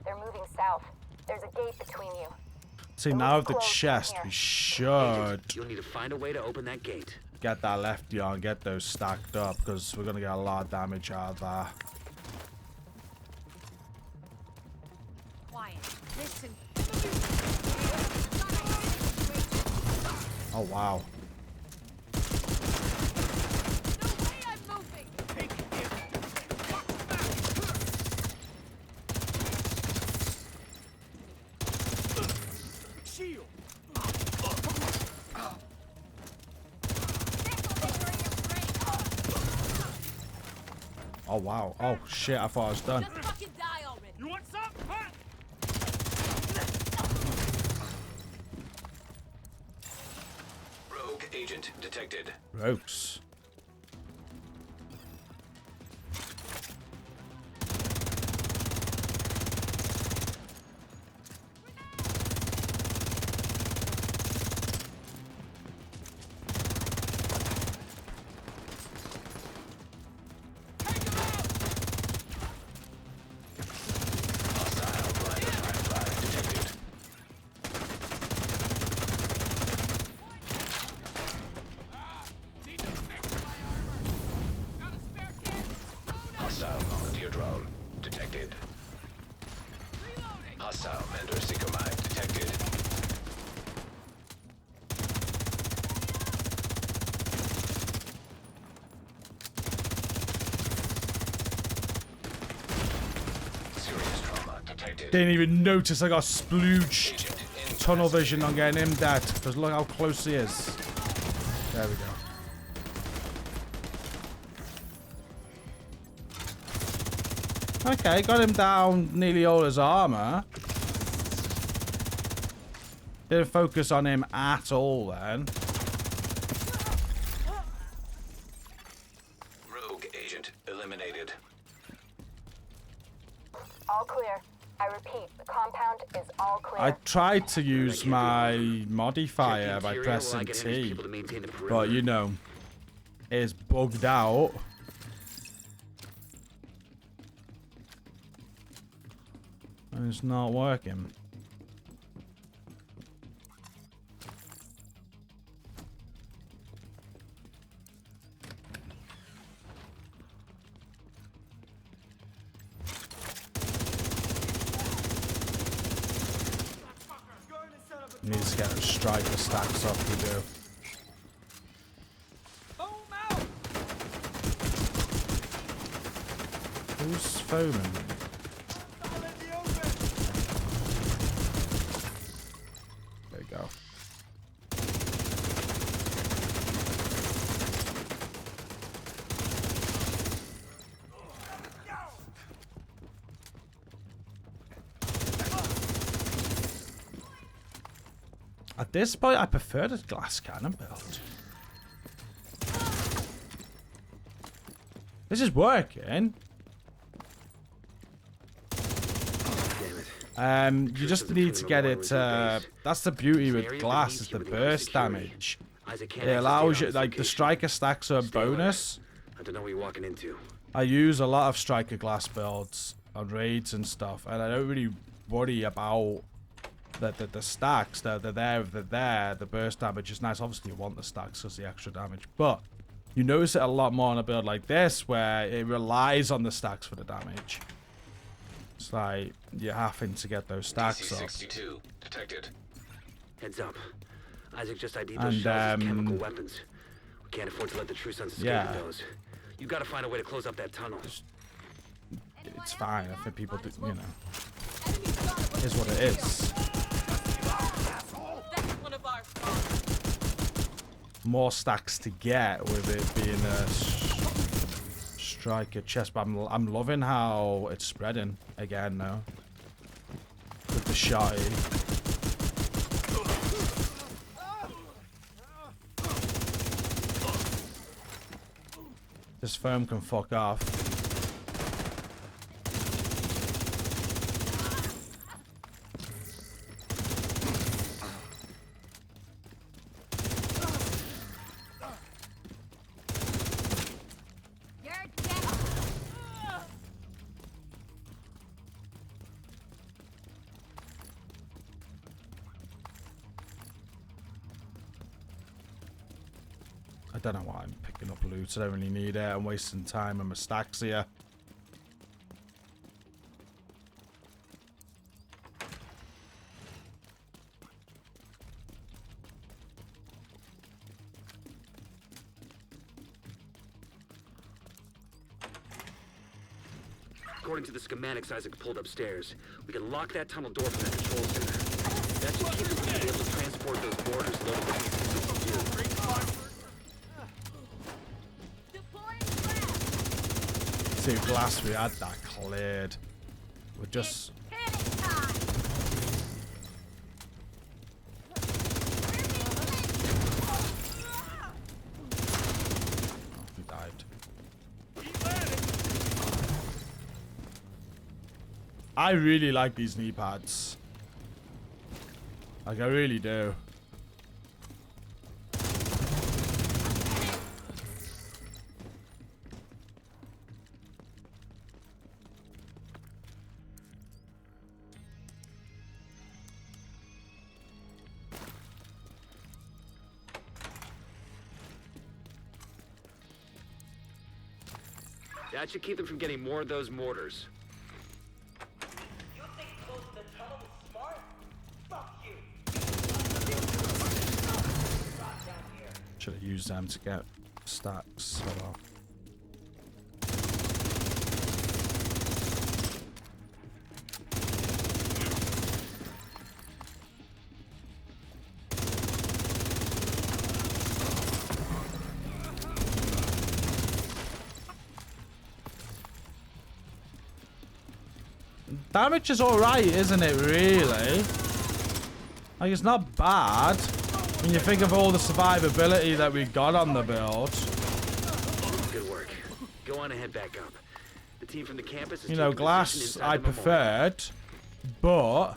They're moving south. There's a gate between you. See, now with the chest, we should You'll need to find a way to open that gate. get that lefty on, get those stacked up, because we're going to get a lot of damage out of that. Quiet. Listen. Oh, wow. No way I'm moving. Shield. Oh, wow. Oh, shit, I thought I was done. Just fucking die already. You want some? Huh? Rogue agent detected. Rogues. Hostile blind firefly detected. Need to fix my armor. Got a spare kit? Hostile volunteer drone detected. Reloading. Hostile vendor seeker mine detected. Serious trauma detected. Didn't even notice I got splooged. Agent Tunnel vision on getting him dead, because look how close he is. There we go. Okay, got him down nearly all his armor. Didn't focus on him at all then. Rogue agent eliminated. All clear. I repeat, the compound is all clear. I tried to use my modifier by pressing T, but you know, it's bugged out. And it's not working. Needs to get the striker stacks up, we do. Boom out. Who's foaming? All in the open. There you go. At this point, I prefer the glass cannon build. This is working. You just need to get it. That's the beauty with glass, is the burst damage. It allows you, like, the striker stacks are a bonus. I don't know what you're walking into. I use a lot of striker glass builds on raids and stuff, and I don't really worry about the stacks, they're there, the burst damage is nice. Obviously, you want the stacks because the extra damage, but you notice it a lot more on a build like this where it relies on the stacks for the damage. It's like you're having to get those stacks up. DC-62 detected. Heads up. Isaac just ID'd those shells as chemical weapons. We can't afford to let the true sons escape with those. You gotta find a way to close up that tunnel. It's fine. I think people do, you know. Is what it is. More stacks to get with it being a striker chest, but I'm loving how it's spreading again now. With the shotty. This foam can fuck off. I don't know why I'm picking up loot. I don't really need it. I'm wasting time on my stacks here. According to the schematics Isaac pulled upstairs, we can lock that tunnel door from that control center. That should keep us from being able to transport those boarders loaded with DC-62. See, glass, we had that cleared. We're just... Oh, he died. I really like these knee pads. Like, I really do. That should keep them from getting more of those mortars. You think closing the tunnel is smart? Fuck you! Should have used them to get stacks. Hold on. Damage is alright, isn't it, really? Like, it's not bad when you think of all the survivability that we got on the build. Good work. Go on and head back up. The team from the campus is You know, taking glass position I inside the memorial. preferred, but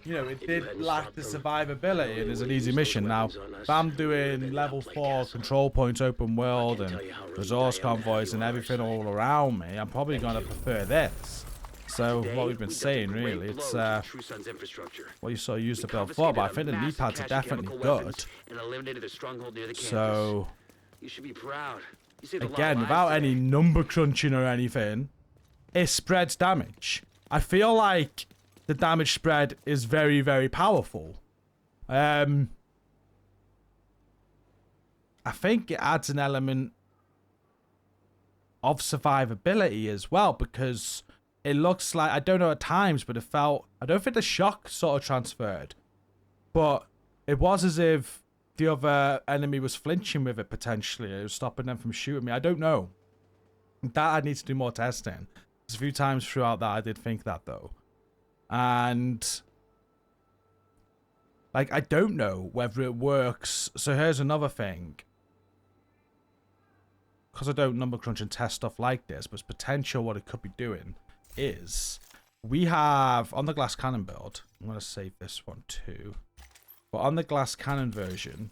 you know, it did lack the survivability and it's an easy mission. Now, if I'm doing level 4 control points open world and resource convoys and everything all around me, I'm probably going to prefer this. So, what we've been saying, really, it's what you sort of use the build for, but I think the knee pads are definitely good. So, you should be proud. You saved a lot of again, lives without today. any number crunching or anything, it spreads damage. I feel like the damage spread is very, very powerful. I think it adds an element of survivability as well, because it looks like, I don't know at times, but it felt, I don't think the shock sort of transferred, but it was as if the other enemy was flinching with it potentially. It was stopping them from shooting me. I don't know. That I need to do more testing. There's a few times throughout that I did think that though. And like, I don't know whether it works. So here's another thing. Because I don't number crunch and test stuff like this, but it's potential what it could be doing is we have on the glass cannon build, I'm going to save this one too, but on the glass cannon version,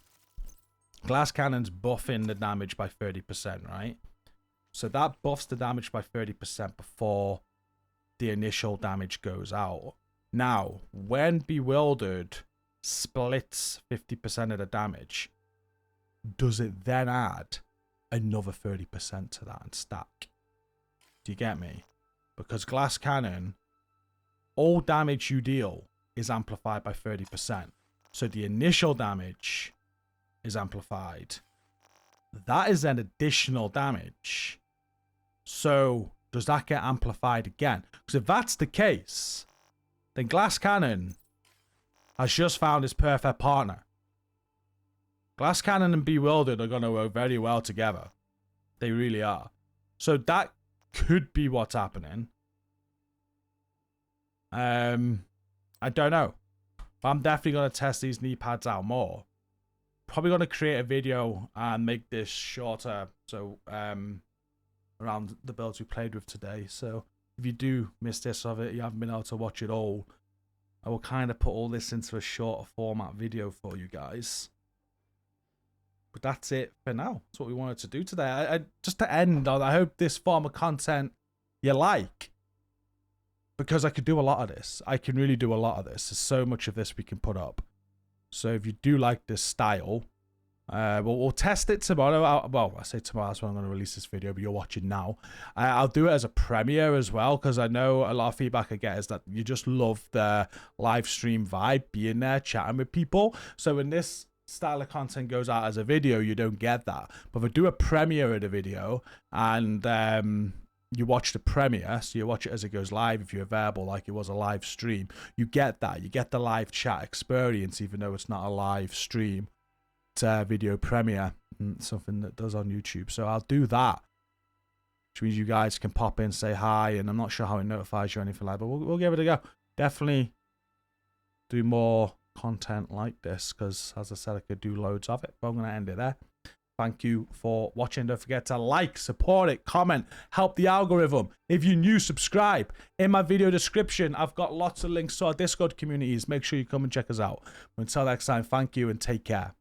glass cannon's buffing the damage by 30%, right? So that buffs the damage by 30% before the initial damage goes out. Now, when Bewildered splits 50% of the damage, does it then add another 30% to that and stack? Do you get me? Because Glass Cannon, all damage you deal is amplified by 30%. So the initial damage is amplified. That is then additional damage. So does that get amplified again? Because if that's the case, then Glass Cannon has just found his perfect partner. Glass Cannon and Bewildered are going to work very well together. They really are. So that could be what's happening. I don't know. But I'm definitely going to test these knee pads out more. Probably going to create a video and make this shorter. So, around the builds we played with today. So, if you do miss this of it, you haven't been able to watch it all, I will kind of put all this into a shorter format video for you guys. But that's it for now. That's what we wanted to do today. I just to end on, I hope this form of content you like. Because I could do a lot of this. I can really do a lot of this. There's so much of this we can put up. So if you do like this style, we'll test it tomorrow. Well, I say tomorrow, that's when I'm going to release this video, but you're watching now. I'll do it as a premiere as well, because I know a lot of feedback I get is that you just love the live stream vibe, being there, chatting with people. So when this style of content goes out as a video, you don't get that. But if I do a premiere of the video and you watch the premiere, so you watch it as it goes live if you're available, like it was a live stream, you get that. You get the live chat experience, even though it's not a live stream. It's a video premiere, something that does on YouTube. So I'll do that, which means you guys can pop in, say hi, and I'm not sure how it notifies you or anything like that, but we'll give it a go. Definitely do more content like this, because as I said, I could do loads of it, but I'm going to end it there. Thank you for watching. Don't forget to like, support it, comment, help the algorithm. If you're new, subscribe. In my video description, I've got lots of links to our Discord communities. Make sure you come and check us out. Until next time, thank you and take care.